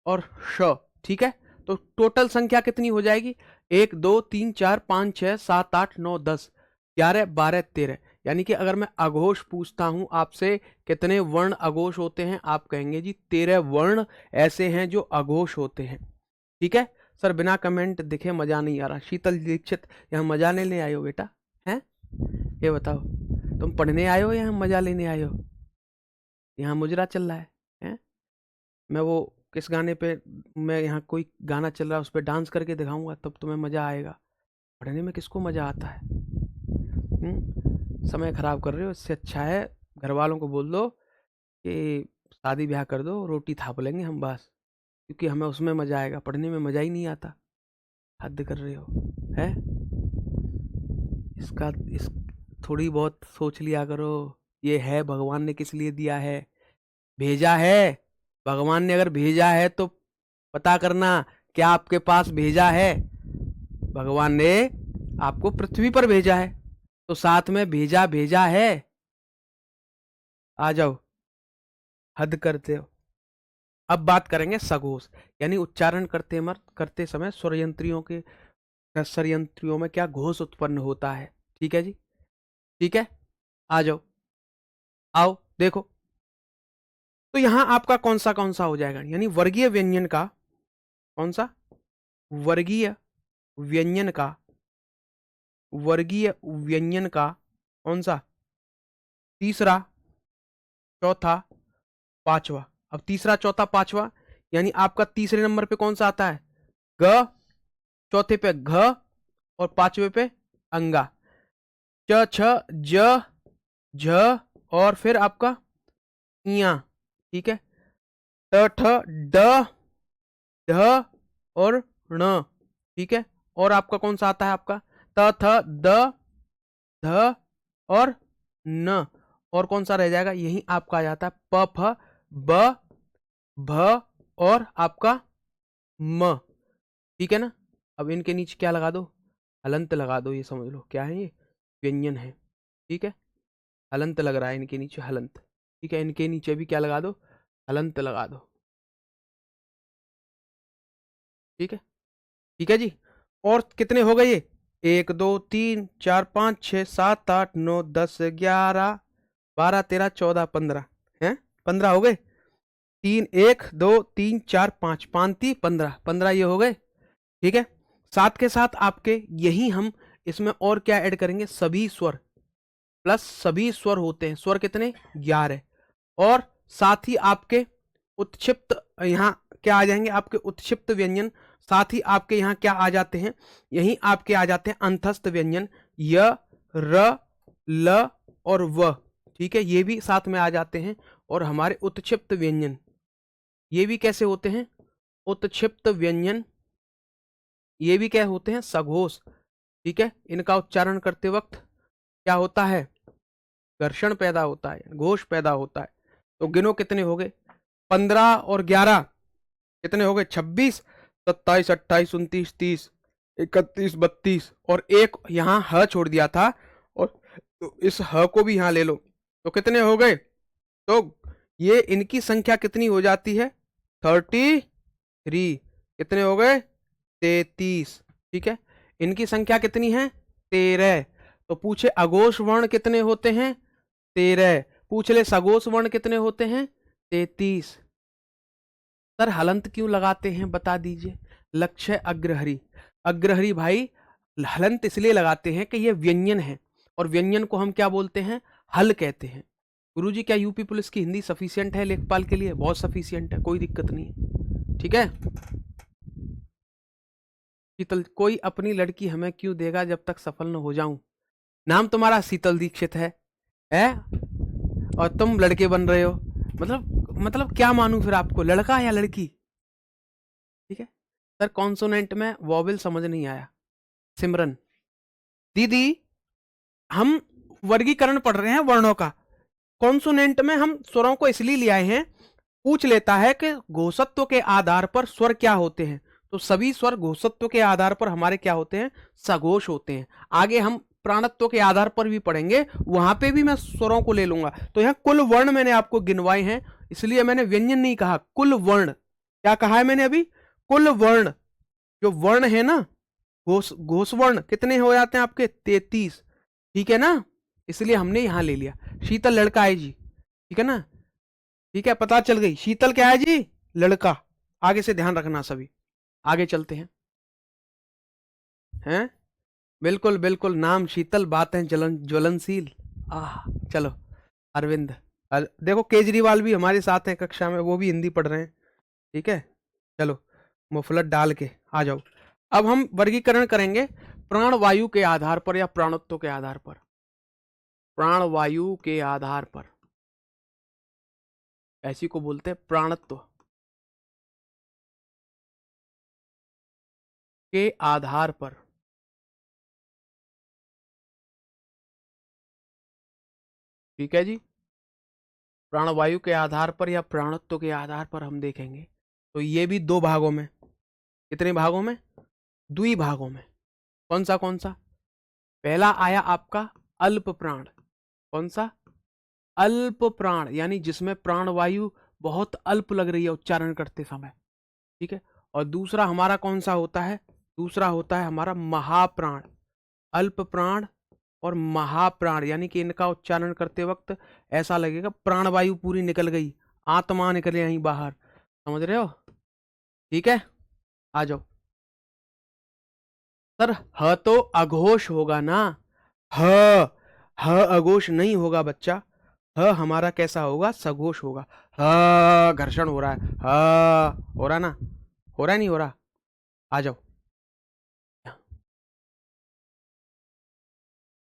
और श। ठीक है, तो टोटल संख्या कितनी हो जाएगी? 1 2 3 4 5 6 7 8 9 10 11 12 13। यानी कि अगर मैं अघोष पूछता हूं आपसे कितने वर्ण अघोष होते हैं, आप कहेंगे जी 13 वर्ण ऐसे हैं जो अघोष होते हैं। ठीक है सर, बिना कमेंट दिखे मजा नहीं आ रहा। शीतल दीक्षित, यहाँ मजा लेने आए हो बेटा? हैं, ये बताओ, तुम पढ़ने आए हो या मजा लेने आए हो? यहाँ मुजरा चल रहा है, हैं? मैं वो किस गाने पे, मैं यहाँ कोई गाना चल रहा है उस पर डांस करके दिखाऊंगा, तब तुम्हें मजा आएगा। पढ़ने में किसको मजा आता है? समय खराब कर रहे हो। इससे अच्छा है घर वालों को बोल दो कि शादी ब्याह कर दो, रोटी थाप लेंगे हम बस, क्योंकि हमें उसमें मजा आएगा, पढ़ने में मजा ही नहीं आता। हद कर रहे हो, है? इसका इस थोड़ी बहुत सोच लिया करो। ये है भगवान ने किस लिए दिया है, भेजा है। भगवान ने अगर भेजा है तो पता करना क्या आपके पास भेजा है। भगवान ने आपको पृथ्वी पर भेजा है, तो साथ में भेजा भेजा है। आ जाओ, हद करते हो। अब बात करेंगे सघोष, यानी उच्चारण करते समय स्वरयंत्रियों में क्या घोष उत्पन्न होता है। ठीक है जी, ठीक है, आ जाओ, आओ देखो। तो यहां आपका कौन सा हो जाएगा? यानी वर्गीय व्यंजन का, कौन सा? वर्गीय व्यंजन का, वर्गीय व्यंजन का कौन सा? तीसरा चौथा पांचवा। अब तीसरा चौथा पांचवा, यानी आपका तीसरे नंबर पे कौन सा आता है? ग, चौथे पे घ और पांचवे पे अंगा। च, छ, ज, झ और फिर आपका इया। ठीक है, ट, ठ, ड, ढ और ण। ठीक है, और आपका कौन सा आता है? आपका त, थ, द, ध और न। और कौन सा रह जाएगा? यही आपका आ जाता है प, फ, ब, भ और आपका म। ठीक है ना? अब इनके नीचे क्या लगा दो? हलंत लगा दो। ये समझ लो क्या है, ये व्यंजन है। ठीक है, हलंत लग रहा है इनके नीचे, हलंत। ठीक है, इनके नीचे भी क्या लगा दो? हलंत लगा दो। ठीक है, ठीक है जी। और कितने हो गए ये? 1 2 3 4 5 6 7 8 9 10 11 12 13 14 15 हैं, 15 हो गए। 3 1 2 3 4 5 5 15 15 ये हो गए। ठीक है, साथ के साथ आपके यही हम इसमें और क्या ऐड करेंगे, सभी स्वर प्लस सभी स्वर होते हैं, स्वर कितने 11, और साथ ही आपके उत्क्षिप्त यहाँ क्या आ जाएंगे, आपके उत्क्षिप्त व्यंजन, साथ ही आपके यहाँ क्या आ जाते हैं, यहीं आपके आ जाते हैं अंतस्थ व्यंजन, य र ल और व। ठीक है, ये भी साथ में आ जाते हैं। और हमारे उत्क्षिप्त व्यंजन ये भी कैसे होते हैं, उत्क्षिप्त व्यंजन ये भी क्या होते हैं, सघोष। ठीक है, इनका उच्चारण करते वक्त क्या होता है, घर्षण पैदा होता है, घोष पैदा होता है। तो गिनो कितने हो गए, 15 और 11 कितने हो गए, 26, 27, 28, 29, 30, 31, 32, और एक यहाँ ह छोड़ दिया था, और तो इस ह को भी यहाँ ले लो, तो कितने हो गए, तो ये इनकी संख्या कितनी हो जाती है, 33। कितने हो गए, 33। ठीक है, इनकी संख्या कितनी है, 13। तो पूछे अघोष वर्ण कितने होते हैं, 13। पूछ ले सघोष वर्ण कितने होते हैं, 33। सर हलंत क्यों लगाते हैं बता दीजिए, लक्ष्य अग्रहरी। अग्रहरी भाई हलंत इसलिए लगाते हैं कि ये व्यंजन है, और व्यंजन को हम क्या बोलते हैं, हल कहते हैं। गुरुजी क्या यूपी पुलिस की हिंदी सफिशियंट है लेखपाल के लिए, बहुत सफिशियंट है, कोई दिक्कत नहीं है। ठीक है, शीतल, कोई अपनी लड़की हमें क्यों देगा जब तक सफल न हो जाऊं। नाम तुम्हारा शीतल दीक्षित है और तुम लड़के बन रहे हो, मतलब क्या मानूं फिर आपको, लड़का या लड़की। ठीक है सर, कॉन्सोनेंट में वॉवेल समझ नहीं आया। सिमरन दीदी, हम वर्गीकरण पढ़ रहे हैं वर्णों का, कॉन्सोनेंट में हम स्वरों को इसलिए ले आए हैं, पूछ लेता है कि घोषत्व के आधार पर स्वर क्या होते हैं, तो सभी स्वर घोषत्व के आधार पर हमारे क्या होते हैं, सघोष होते हैं। आगे हम प्राणत्व के आधार पर भी पढ़ेंगे, वहां पे भी मैं स्वरों को ले लूंगा। तो यहाँ कुल वर्ण मैंने आपको गिनवाए हैं, इसलिए मैंने व्यंजन नहीं कहा, कुल वर्ण। क्या कहा है मैंने अभी, कुल वर्ण। जो वर्ण है ना, घोष वर्ण कितने हो जाते हैं आपके, 33। ठीक है ना, इसलिए हमने यहां ले लिया। शीतल लड़का है जी, ठीक है ना, ठीक है, पता चल गई, शीतल क्या है जी, लड़का। आगे से ध्यान रखना सभी, आगे चलते हैं। बिल्कुल बिल्कुल, नाम शीतल, बातें ज्वलनशील। आह, चलो अरविंद, देखो केजरीवाल भी हमारे साथ हैं कक्षा में, वो भी हिंदी पढ़ रहे हैं। ठीक है, चलो मुफलत डाल के आ जाओ। अब हम वर्गीकरण करेंगे प्राणवायु के आधार पर या प्राणत्व के आधार पर, प्राणवायु के आधार पर, ऐसी को बोलते हैं प्राणत्व के आधार पर। ठीक है जी, प्राणवायु के आधार पर या प्राणत्व के आधार पर हम देखेंगे, तो ये भी दो भागों में, कितने भागों में, द्विभागों में। कौन सा, पहला आया आपका अल्प प्राण। कौन सा, अल्प प्राण, यानी जिसमें प्राणवायु बहुत अल्प लग रही है उच्चारण करते समय। ठीक है, और दूसरा हमारा कौन सा होता है, दूसरा होता है हमारा महाप्राण। अल्प प्राण और महाप्राण, यानी कि इनका उच्चारण करते वक्त ऐसा लगेगा प्राणवायु पूरी निकल गई, आत्मा निकले यहीं बाहर, समझ रहे हो। ठीक है, आ जाओ। सर ह तो अघोष होगा ना, ह ह अघोष नहीं होगा बच्चा, ह हमारा कैसा होगा, सघोष होगा। ह घर्षण हो रहा है, ह हो रहा ना, हो रहा नहीं हो रहा, आ जाओ।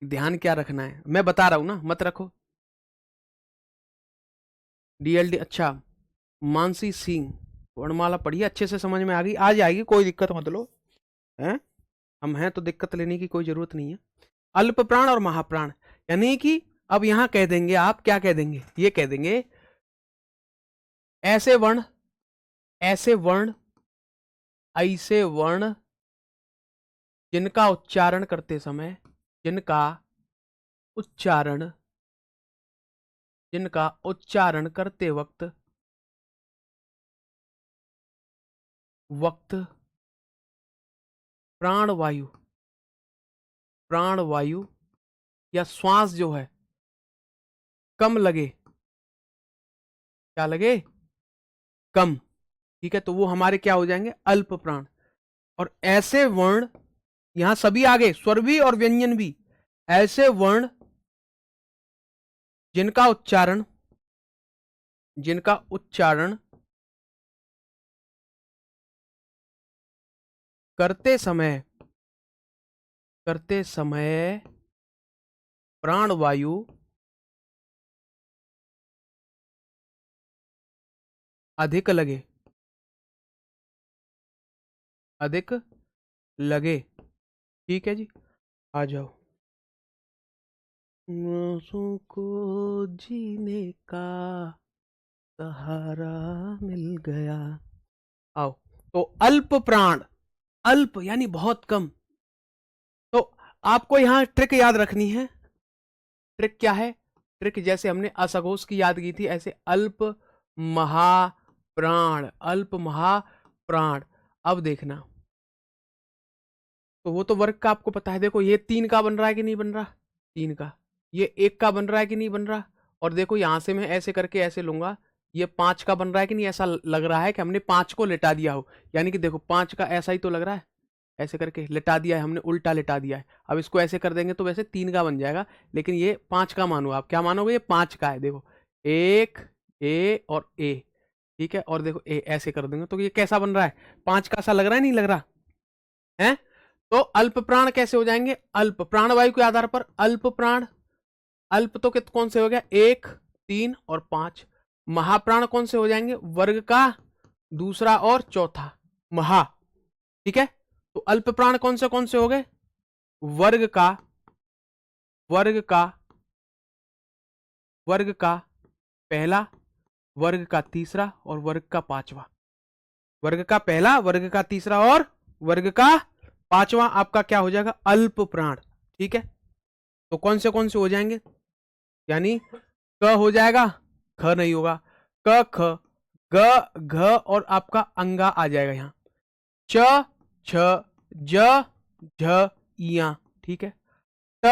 ध्यान क्या रखना है, मैं बता रहा हूं ना, मत रखो। डीएलडी, अच्छा, मानसी सिंह, वर्णमाला पढ़िए, अच्छे से समझ में आ जाएगी, कोई दिक्कत मत लो, हैं, हम हैं तो दिक्कत लेने की कोई जरूरत नहीं है। अल्प प्राण और महाप्राण, यानी कि अब यहां कह देंगे, आप क्या कह देंगे, ये कह देंगे ऐसे वर्ण, ऐसे वर्ण, ऐसे वर्ण जिनका उच्चारण करते समय, जिनका उच्चारण, जिनका उच्चारण करते वक्त प्राणवायु प्राण वायु या श्वास जो है कम लगे, क्या लगे, कम, ठीक है, तो वो हमारे क्या हो जाएंगे, अल्प प्राण। और ऐसे वर्ण, यहां सभी आगे स्वर भी और व्यंजन भी, ऐसे वर्ण जिनका उच्चारण करते समय प्राण वायु अधिक लगे, ठीक है जी, आ जाओ। आंसू को जीने का सहारा मिल गया, आओ। तो अल्प प्राण, अल्प यानी बहुत कम। तो आपको यहां ट्रिक याद रखनी है। ट्रिक क्या है, ट्रिक जैसे हमने असघोष की याद की थी, ऐसे अल्प महाप्राण, अल्प महाप्राण। अब देखना, तो वो तो वर्ग का आपको पता है, देखो ये 3 का बन रहा है कि नहीं बन रहा, 3 का, ये 1 का बन रहा है कि नहीं बन रहा, और देखो यहां से मैं ऐसे करके ऐसे लूंगा, ये 5 का बन रहा है कि नहीं, ऐसा लग रहा है कि हमने 5 को लिटा दिया हो, यानी कि देखो 5 का ऐसा ही तो लग रहा है, ऐसे करके लिटा दिया है हमने, उल्टा लिटा दिया है। अब इसको ऐसे कर देंगे तो वैसे 3 का बन जाएगा, लेकिन ये 5 का मानो, आप क्या मानोगे, ये 5 का है, देखो 1 ए और ए, ठीक है, और देखो ए, ऐसे कर देंगे तो ये कैसा बन रहा है, 5 का सा लग रहा है, नहीं लग रहा है। तो अल्प प्राण कैसे हो जाएंगे, अल्प प्राण वायु के आधार पर अल्प प्राण, अल्प तो कौन से हो गया, 1 3 और 5। महाप्राण कौन से हो जाएंगे, वर्ग का दूसरा और चौथा, महा, ठीक है। तो अल्प प्राण कौन से हो गए, वर्ग का वर्ग का वर्ग का पहला, वर्ग का तीसरा और वर्ग का पांचवा, वर्ग का पहला, वर्ग का तीसरा और वर्ग का पांचवा आपका क्या हो जाएगा, अल्प प्राण, ठीक है। तो कौन से हो जाएंगे, यानी क हो जाएगा, ख नहीं होगा, क ख ग घ और आपका अंगा आ जाएगा यहाँ, च छ ज झ इया, ठीक है, ट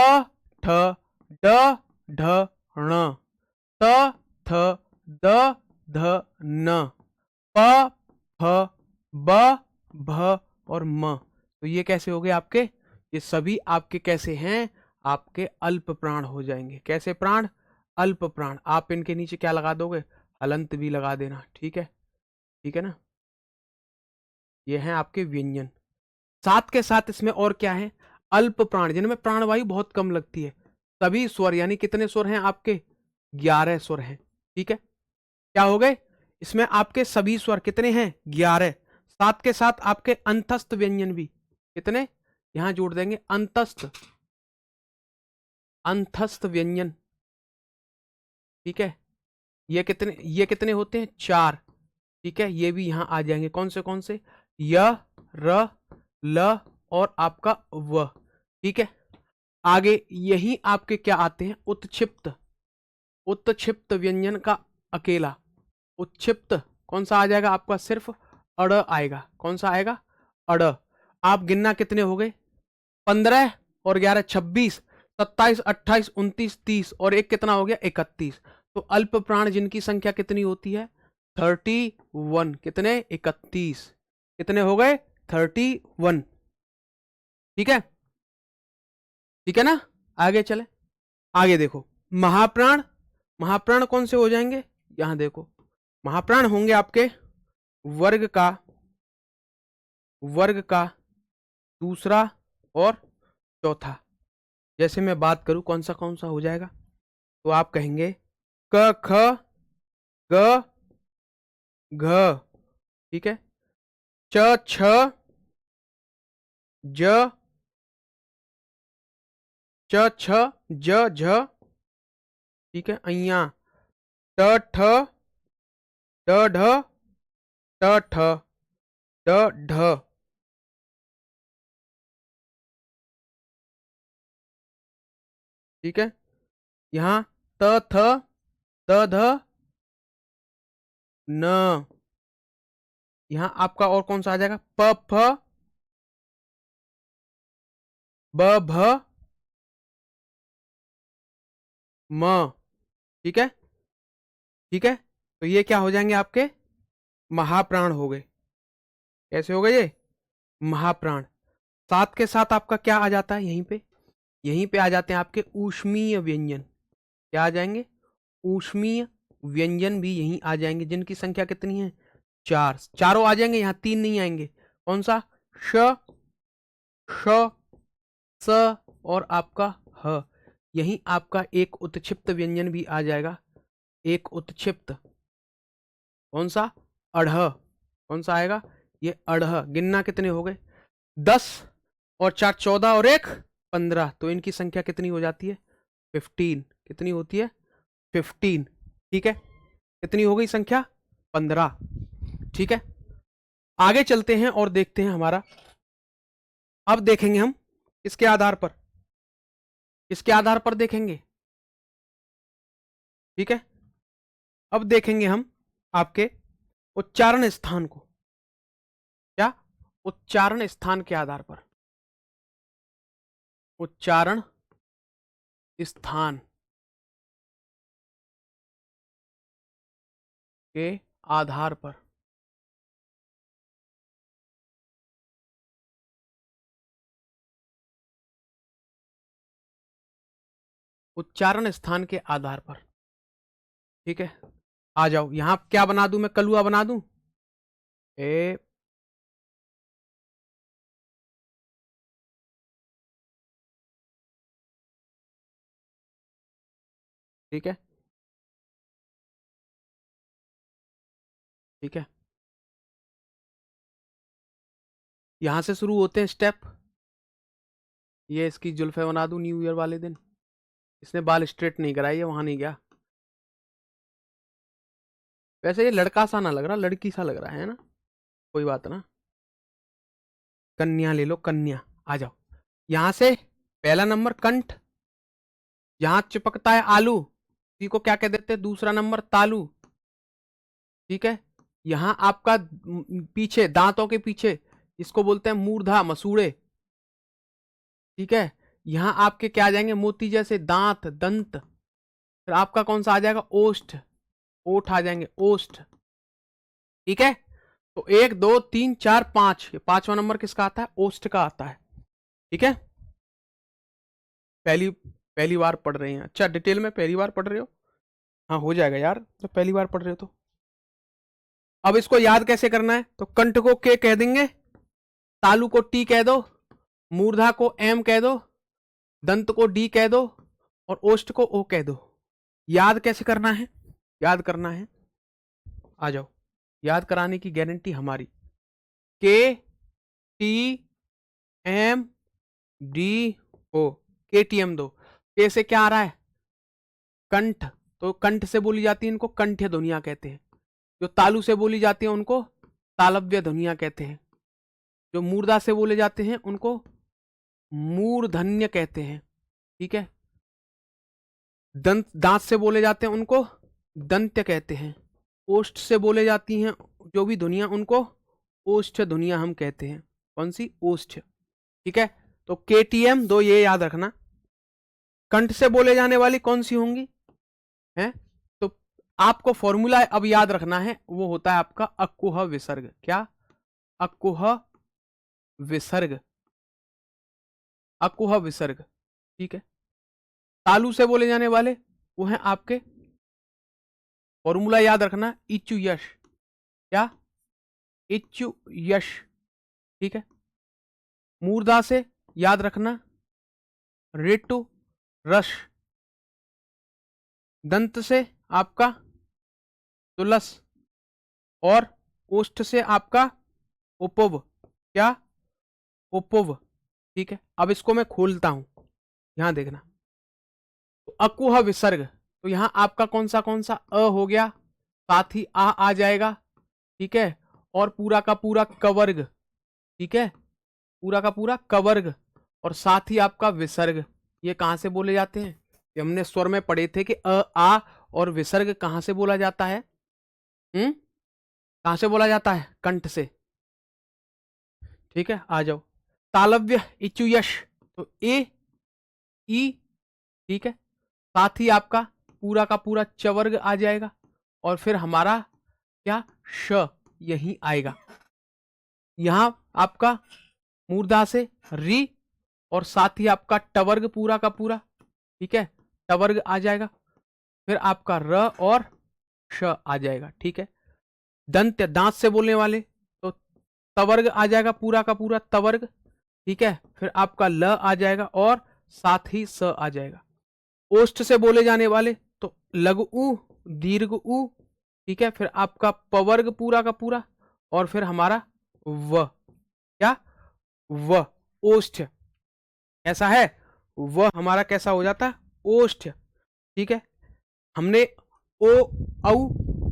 ठ ड ढ ण, त थ द ध न, प फ ब भ और म। तो ये कैसे हो गए आपके, ये सभी आपके कैसे हैं, आपके अल्प प्राण हो जाएंगे। कैसे प्राण, अल्प प्राण। आप इनके नीचे क्या लगा दोगे, हलंत भी लगा देना, ठीक है, ठीक है ना। ये हैं आपके व्यंजन। साथ के साथ इसमें और क्या है, अल्प प्राण जिनमें प्राणवायु बहुत कम लगती है, सभी स्वर, यानी कितने स्वर हैं आपके, 11 स्वर हैं, ठीक है। क्या हो गए, इसमें आपके सभी स्वर कितने हैं, 11। साथ के साथ आपके अंतस्थ व्यंजन भी कितने, यहां जोड़ देंगे अंतस्थ, अंतस्थ व्यंजन, ठीक है। ये कितने होते हैं, 4, ठीक है। ये भी यहां आ जाएंगे, कौन से, य र ल और आपका व, ठीक है। आगे यही आपके क्या आते हैं, उत्क्षिप्त, उत्क्षिप्त व्यंजन का अकेला, उत्क्षिप्त कौन सा आ जाएगा आपका, सिर्फ अड़ आएगा, कौन सा आएगा, अड़। आप गिनना कितने हो गए, 15 और 11 26, 27 28 29 30 और एक कितना हो गया, 31। तो अल्प प्राण जिनकी संख्या कितनी होती है, 31, कितने, 31, कितने हो गए, 31, ठीक है, ठीक है ना। आगे चले, आगे देखो, महाप्राण, महाप्राण कौन से हो जाएंगे, यहां देखो, महाप्राण होंगे आपके वर्ग का दूसरा और चौथा। जैसे मैं बात करूं कौन सा हो जाएगा, तो आप कहेंगे क ख ग घ, ठीक है, च छ ज च छ ज झ, ठीक है, अइया ट ठ ड ढ ट ठ ड ढ, ठीक है। यहां त थ द ध न, यहां आपका और कौन सा आ जाएगा, प फ ब भ म, ठीक है, ठीक है। तो ये क्या हो जाएंगे आपके महाप्राण हो गए। कैसे हो गए ये महाप्राण। साथ के साथ आपका क्या आ जाता है यहीं पे आ जाते हैं आपके ऊष्मीय व्यंजन। क्या आ जाएंगे ऊष्मीय व्यंजन भी यहीं आ जाएंगे, जिनकी संख्या कितनी है 4। चारों आ जाएंगे, यहाँ 3 नहीं आएंगे। कौन सा श, श, स और आपका ह। यहीं आपका एक उत्क्षिप्त व्यंजन भी आ जाएगा, एक उत्क्षिप्त। कौन सा अढ़। कौन सा आएगा ये अढ़। गिनना कितने हो गए 10 और 4 14 और 1 15। तो इनकी संख्या कितनी हो जाती है 15। कितनी होती है 15, ठीक है। कितनी हो गई संख्या 15, ठीक है। आगे चलते हैं और देखते हैं हमारा, अब देखेंगे हम इसके आधार पर, इसके आधार पर देखेंगे, ठीक है। अब देखेंगे हम आपके उच्चारण स्थान को। क्या उच्चारण स्थान के आधार पर, उच्चारण स्थान के आधार पर, उच्चारण स्थान के आधार पर, ठीक है। आ जाओ, यहां क्या बना दूं मैं, कलुआ बना दूं ए, ठीक है, ठीक है। यहां से शुरू होते हैं स्टेप। ये इसकी जुल्फे बना दूं न्यू ईयर वाले दिन। इसने बाल स्ट्रेट नहीं कराई है, वहां नहीं गया। वैसे ये लड़का सा ना लग रहा, लड़की सा लग रहा है ना। कोई बात ना। कन्या ले लो, कन्या। आ जाओ, यहां से पहला नंबर कंठ, यहां चिपकता है आलू, इसी को क्या कह देते हैं दूसरा नंबर तालू, ठीक है। यहां आपका पीछे दांतों के पीछे, इसको बोलते हैं मूर्धा मसूड़े, ठीक है। यहां आपके क्या आ जाएंगे मोती जैसे दांत दंत। फिर आपका कौन सा आ जाएगा ओष्ठ, ओठ आ जाएंगे ओष्ठ, ठीक है। तो 1 2 3 4 5, पांचवा नंबर किसका आता है ओष्ठ का आता है, ठीक है। पहली पहली बार पढ़ रहे हैं, अच्छा डिटेल में पहली बार पढ़ रहे हो। हाँ हो जाएगा यार, जब पहली बार पढ़ रहे हो तो। अब इसको याद कैसे करना है, तो कंठ को के कह देंगे, तालु को टी कह दो, मूर्धा को एम कह दो, दंत को डी कह दो और ओष्ठ को ओ कह दो। याद कैसे करना है, याद करना है, आ जाओ, याद कराने की गारंटी हमारी। के टी एम डी ओ, के टी एम दो। के से क्या आ रहा है कंठ, तो कंठ से बोली जाती है इनको कंठ्य ध्वनियां कहते हैं। जो तालु से बोली जाती है उनको तालव्य ध्वनियां कहते हैं। जो मूर्धा से बोले जाते हैं उनको मूर्धन्य कहते हैं, ठीक है। दंत दांत से बोले जाते हैं उनको दंत्य कहते हैं। ओष्ठ से बोले जाती हैं जो भी ध्वनियां उनको ओष्ठ ध्वनियां हम कहते हैं। कौन सी ओष्ठ, ठीक है। तो केटीएम दो ये याद रखना। कंठ से बोले जाने वाली कौन सी होंगी है, तो आपको फॉर्मूला अब याद रखना है, वो होता है आपका अकुह विसर्ग। क्या अकुह विसर्ग, अकुह विसर्ग, ठीक है। तालु से बोले जाने वाले वो हैं आपके, फॉर्मूला याद रखना इच्चु यश। क्या इच्चु यश, ठीक है। मूर्धा से याद रखना ऋतु रश। दंत से आपका तुलस और ओष्ठ से आपका उपव। क्या उपव, ठीक है। अब इसको मैं खोलता हूं, यहां देखना। तो अकुह विसर्ग, तो यहां आपका कौन सा अ हो गया, साथ ही आ जाएगा, ठीक है। और पूरा का पूरा कवर्ग, ठीक है, पूरा का पूरा कवर्ग और साथ ही आपका विसर्ग। ये कहां से बोले जाते हैं, ये हमने स्वर में पढ़े थे कि अ आ और विसर्ग कहां से बोला जाता है, कहां से बोला जाता है कंठ से, ठीक है। आ जाओ, तालव्य इचु यश, तो ए ई, ठीक है। साथ ही आपका पूरा का पूरा च वर्ग आ जाएगा, और फिर हमारा क्या श यही आएगा। यहां आपका मूर्धा से री, और साथ ही आपका ट वर्ग पूरा का पूरा, ठीक है, ट वर्ग आ जाएगा, फिर आपका र और श आ जाएगा, ठीक है। दंत दांत से बोलने वाले तो तवर्ग आ जाएगा पूरा का पूरा तवर्ग, ठीक है, फिर आपका ल आ जाएगा और साथ ही स आ जाएगा। ओष्ठ से बोले जाने वाले तो लघु उ दीर्घ उ, ठीक है, फिर आपका पवर्ग पूरा का पूरा, और फिर हमारा व, क्या व, ओष्ठ ऐसा है, वह हमारा कैसा हो जाता है ओष्ठ, ठीक है। हमने ओ औ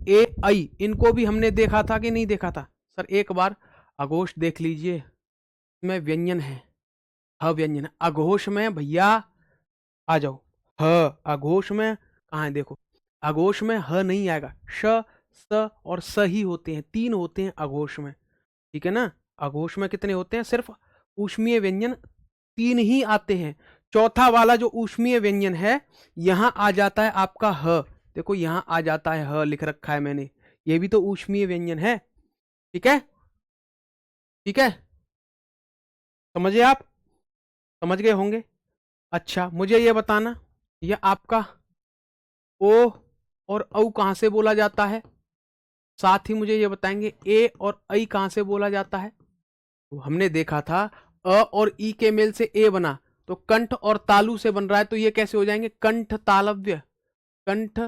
ए आई इनको भी हमने देखा था कि नहीं देखा था सर? एक बार अघोष देख लीजिए, इसमें व्यंजन है, ह व्यंजन है। अघोष में भैया आ जाओ, ह अघोष में कहाँ है देखो, अघोष में ह नहीं आएगा, श स और स ही होते हैं, 3 होते हैं अघोष में, ठीक है ना। अघोष में कितने होते हैं? सिर्फ ऊष्मीय व्यंजन 3 ही आते हैं। चौथा वाला जो ऊष्मीय व्यंजन है यहां आ जाता है आपका ह, देखो यहां आ जाता है ह, लिख रखा है मैंने, ये भी तो ऊष्मीय व्यंजन है, ठीक है, ठीक है, समझे आप? समझ गए होंगे। अच्छा मुझे ये बताना, ये आपका ओ और औ कहां से बोला जाता है, साथ ही मुझे ये बताएंगे ए और ऐ कहां से बोला जाता है। तो हमने देखा था अ और ई के मेल से ए बना, तो कंठ और तालु से बन रहा है, तो ये कैसे हो जाएंगे? कंठ तालव्य, कंठ,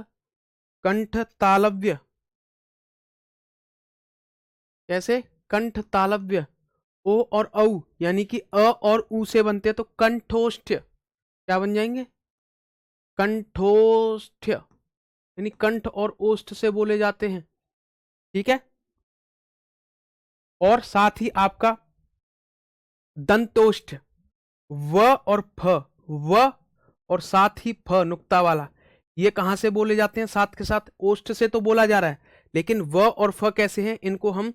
कंठ तालव्य, कैसे? कंठ तालव्य। ओ और औ यानी कि अ और उ से बनते हैं, तो कंठोष्ठ क्या बन जाएंगे? कंठोष्ठ, यानी कंठ और ओष्ठ से बोले जाते हैं, ठीक है। और साथ ही आपका दंतोष्ठ, व और फ, व और साथ ही फ नुक्ता वाला, ये कहां से बोले जाते हैं? साथ के साथ ओष्ठ से तो बोला जा रहा है, लेकिन व और फ कैसे हैं? इनको हम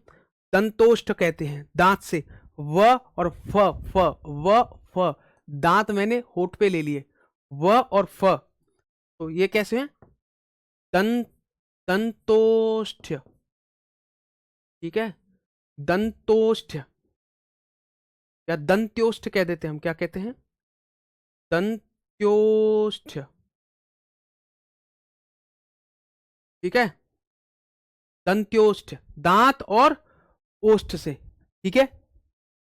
दंतोष्ठ कहते हैं, दांत से। व और फ, फ, व फ, दांत मैंने होठ पे ले लिए, व और फ, तो ये कैसे हैं? दंत, दंतोष्ठ, ठीक है, दंतोष्ठ, या दंत्योष्ठ कह देते हैं हम, क्या कहते हैं? दंत्योष्ठ, ठीक है, दंत्योष्ठ, दांत और ओष्ठ से, ठीक है,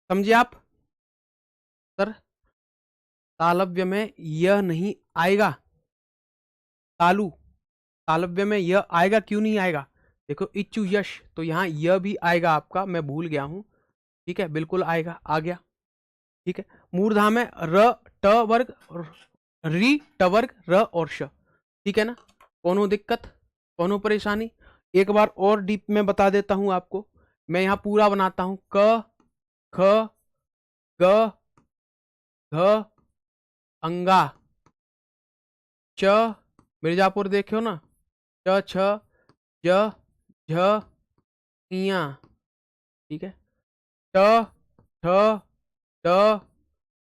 समझे आप? सर तालव्य में यह नहीं आएगा, तालु, तालव्य में यह आएगा, क्यों नहीं आएगा? देखो इच्छु यश, तो यहां यह भी आएगा आपका, मैं भूल गया हूं, ठीक है, बिल्कुल आएगा, आ गया, ठीक है। मूर्धा में र ट वर्ग, री ट वर्ग, र और श, ठीक है ना। कोनो दिक्कत, कोनो परेशानी? एक बार और डीप में बता देता हूं आपको, मैं यहां पूरा बनाता हूं, क ख ग घ अंगा, च मिर्जापुर देखियो ना, च छ ज झ इया, ठीक है, ट ठ ट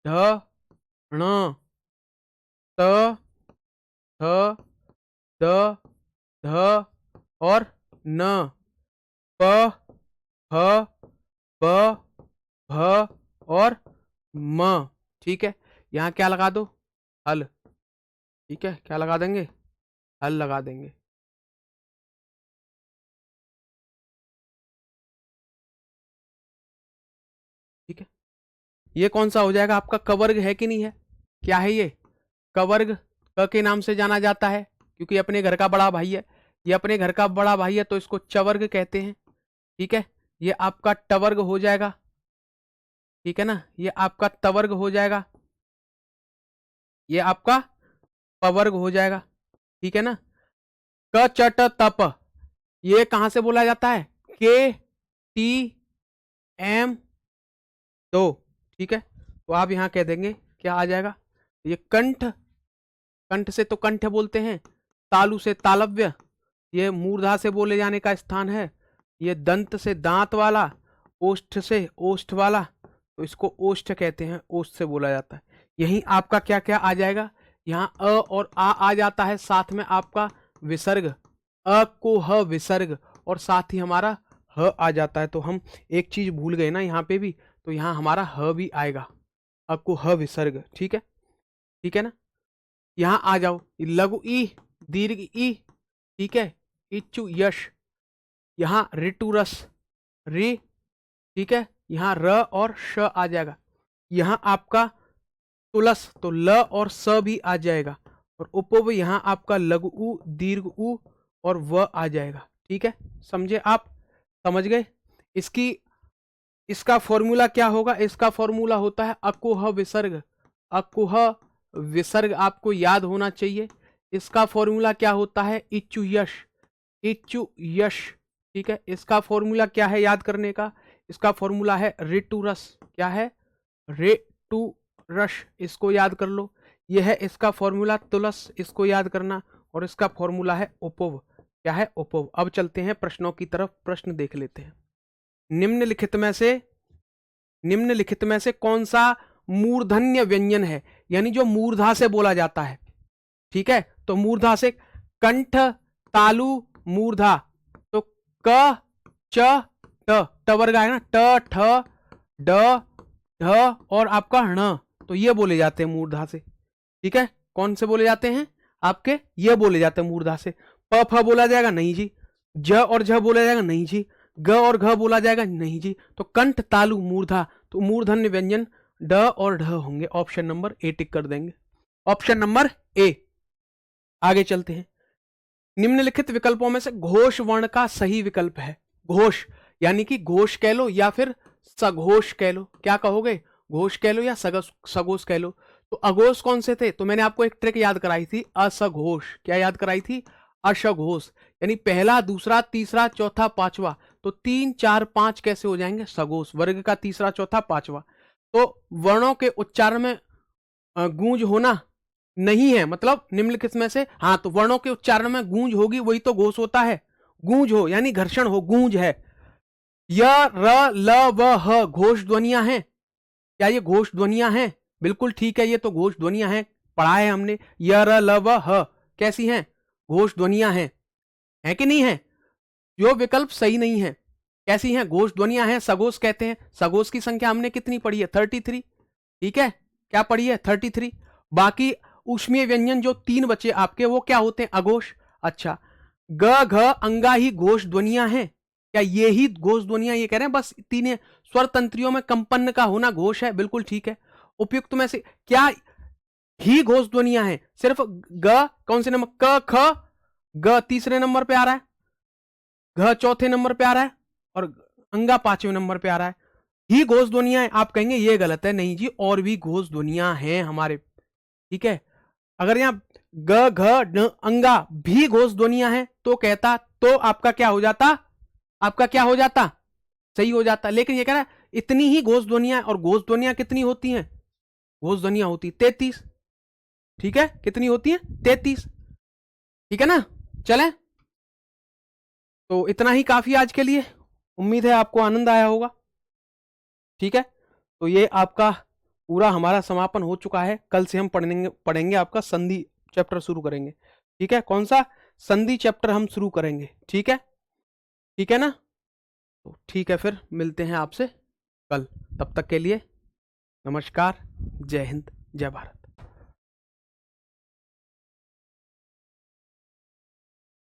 ढ ण त थ द ध और न, प ह ब भ और म, ठीक है। यहां क्या लगा दो? हल, ठीक है, क्या लगा देंगे? हल लगा देंगे, ठीक है। ये कौन सा हो जाएगा आपका? कवर्ग है कि नहीं है? क्या है ये? कवर्ग, क के नाम से जाना जाता है क्योंकि अपने घर का बड़ा भाई है, ये अपने घर का बड़ा भाई है, तो इसको चवर्ग कहते हैं, ठीक है। ये आपका टवर्ग हो जाएगा, ठीक है ना, ये आपका तवर्ग हो जाएगा, ये आपका पवर्ग हो जाएगा, ठीक है ना। क चट तप, ये कहां से बोला जाता है? के टी एम दो, ठीक है, तो आप यहां कह देंगे क्या आ जाएगा? ये कंठ, कंठ से तो कंठ बोलते हैं, तालु से तालव्य, ये मूर्धा से बोले जाने का स्थान है, ये दंत से दांत वाला, ओष्ठ से ओष्ठ वाला, तो इसको ओष्ठ कहते हैं, ओष्ठ से बोला जाता है। यही आपका क्या क्या आ जाएगा? यहाँ अ और आ जाता है, साथ में आपका विसर्ग, अ को ह विसर्ग, और साथ ही हमारा ह आ जाता है। तो हम एक चीज भूल गए ना यहाँ पे भी, तो यहाँ हमारा ह भी आएगा, अ को ह विसर्ग। ठीक है, ठीक है ना। यहाँ आ जाओ, लघु ई, दीर्घ ई, ठीक है, इच्छु यश, यहाँ ऋतु रस, रि, ठीक है, यहाँ र और श आ जाएगा। यहाँ आपका तुलस, तो ल और स भी आ जाएगा, और उपव यहाँ आपका लघु उ, दीर्घ उ और व आ जाएगा। ठीक है, समझे आप, समझ गए। इसका फॉर्मूला क्या होगा? इसका फॉर्मूला होता है अकुह विसर्ग, अकुह विसर्ग आपको याद होना चाहिए। इसका फॉर्मूला क्या होता है? इच्छु यश, इच्छु यश। ठीक है, इसका फॉर्मूला क्या है याद करने का? इसका फॉर्मूला है ऋतु रस। क्या है? ऋतु रस, इसको याद कर लो। यह है इसका फॉर्मूला तुलस, इसको याद करना। और इसका फॉर्मूला है उपव। क्या है? उपव। अब चलते हैं प्रश्नों की तरफ, प्रश्न देख लेते हैं। निम्नलिखित में से कौन सा मूर्धन्य व्यंजन है, यानी जो मूर्धा से बोला जाता है। ठीक है, तो मूर्धा से कंठ, तालु, मूर्धा, तो क, च, ट वर्ग आएगा ना, ट, ठ, ड, ढ और आपका ण, तो ये बोले जाते हैं मूर्धा से। ठीक है, कौन से बोले जाते हैं? आपके ये बोले जाते हैं मूर्धा से। प फ बोला जाएगा? नहीं जी। ज और झ बोला जाएगा? नहीं जी। ग और घ बोला जाएगा? नहीं जी। तो कंठ, तालु, मूर्धा, तो मूर्धन्य व्यंजन ड और ढ होंगे। ऑप्शन नंबर ए टिक कर देंगे, ऑप्शन नंबर ए। आगे चलते हैं। निम्नलिखित विकल्पों में से घोष वर्ण का सही विकल्प है। घोष यानी कि घोष कह लो या फिर सघोष कह लो। क्या कहोगे? घोष कह लो या सघोष कह लो। तो अघोष कौन से थे? तो मैंने आपको एक ट्रिक याद कराई थी, असघोष। क्या याद कराई थी? असघोष, यानी पहला, दूसरा, तीसरा, चौथा, पांचवा, तो 3, 4, 5 कैसे हो जाएंगे? सघोष। वर्ग का तीसरा, चौथा, पांचवा। तो वर्णों के उच्चारण में गूंज होना नहीं है, मतलब निम्नलिखित में से, हाँ, तो वर्णों के उच्चारण में गूंज होगी, वही तो घोष होता है। गूंज हो यानी घर्षण हो, गूंज है। य, र, ल, व, ह घोष ध्वनियां हैं। क्या ये घोष ध्वनियां हैं? बिल्कुल ठीक है, ये तो घोष ध्वनियां हैं, पढ़ा है हमने। य, र, ल, व, ह कैसी हैं? घोष ध्वनियां हैं, है कि नहीं है? जो विकल्प सही नहीं है। कैसी हैं? घोष ध्वनियां हैं, सघोष कहते हैं। सघोष की संख्या हमने कितनी पढ़ी है? 33। ठीक है, क्या पढ़ी है? 33। बाकी ऊष्मीय व्यंजन जो 3 बचे आपके, वो क्या होते हैं? अघोष। अच्छा, ग, घ, अंगा ही घोष ध्वनियां हैं। क्या ये ही घोष ध्वनियां ये कह रहे हैं? बस 3 स्वर तंत्रियों में कंपन का होना घोष है। बिल्कुल ठीक है। उपयुक्त में से क्या ही घोष ध्वनियां हैं? सिर्फ ग कौन से नंबर? क, ख, ग तीसरे नंबर पे आ रहा है, घ चौथे नंबर पे आ रहा है, और अंगा 5वें नंबर पे आ रहा है। ही घोष ध्वनियां हैं। आप कहेंगे ये गलत है। नहीं जी, और भी घोष ध्वनियां हैं हमारे। ठीक है, अगर यहां ग, घ, ढ, अंगा भी घोष ध्वनियां हैं तो कहता, तो आपका क्या हो जाता? आपका क्या हो जाता? सही हो जाता। लेकिन ये कह रहा है इतनी ही घोष ध्वनियां, और घोष ध्वनियां कितनी होती हैं? घोष ध्वनियां होती 33। ठीक है, कितनी होती है? 33। ठीक है ना। चलें, तो इतना ही काफी आज के लिए। उम्मीद है आपको आनंद आया होगा। ठीक है, तो ये आपका पूरा हमारा समापन हो चुका है। कल से हम पढ़ेंगे आपका संधि चैप्टर शुरू करेंगे। ठीक है, कौन सा? संधि चैप्टर हम शुरू करेंगे। ठीक है, ठीक है ना। तो ठीक है, फिर मिलते हैं आपसे कल। तब तक के लिए नमस्कार, जय हिंद, जय भारत।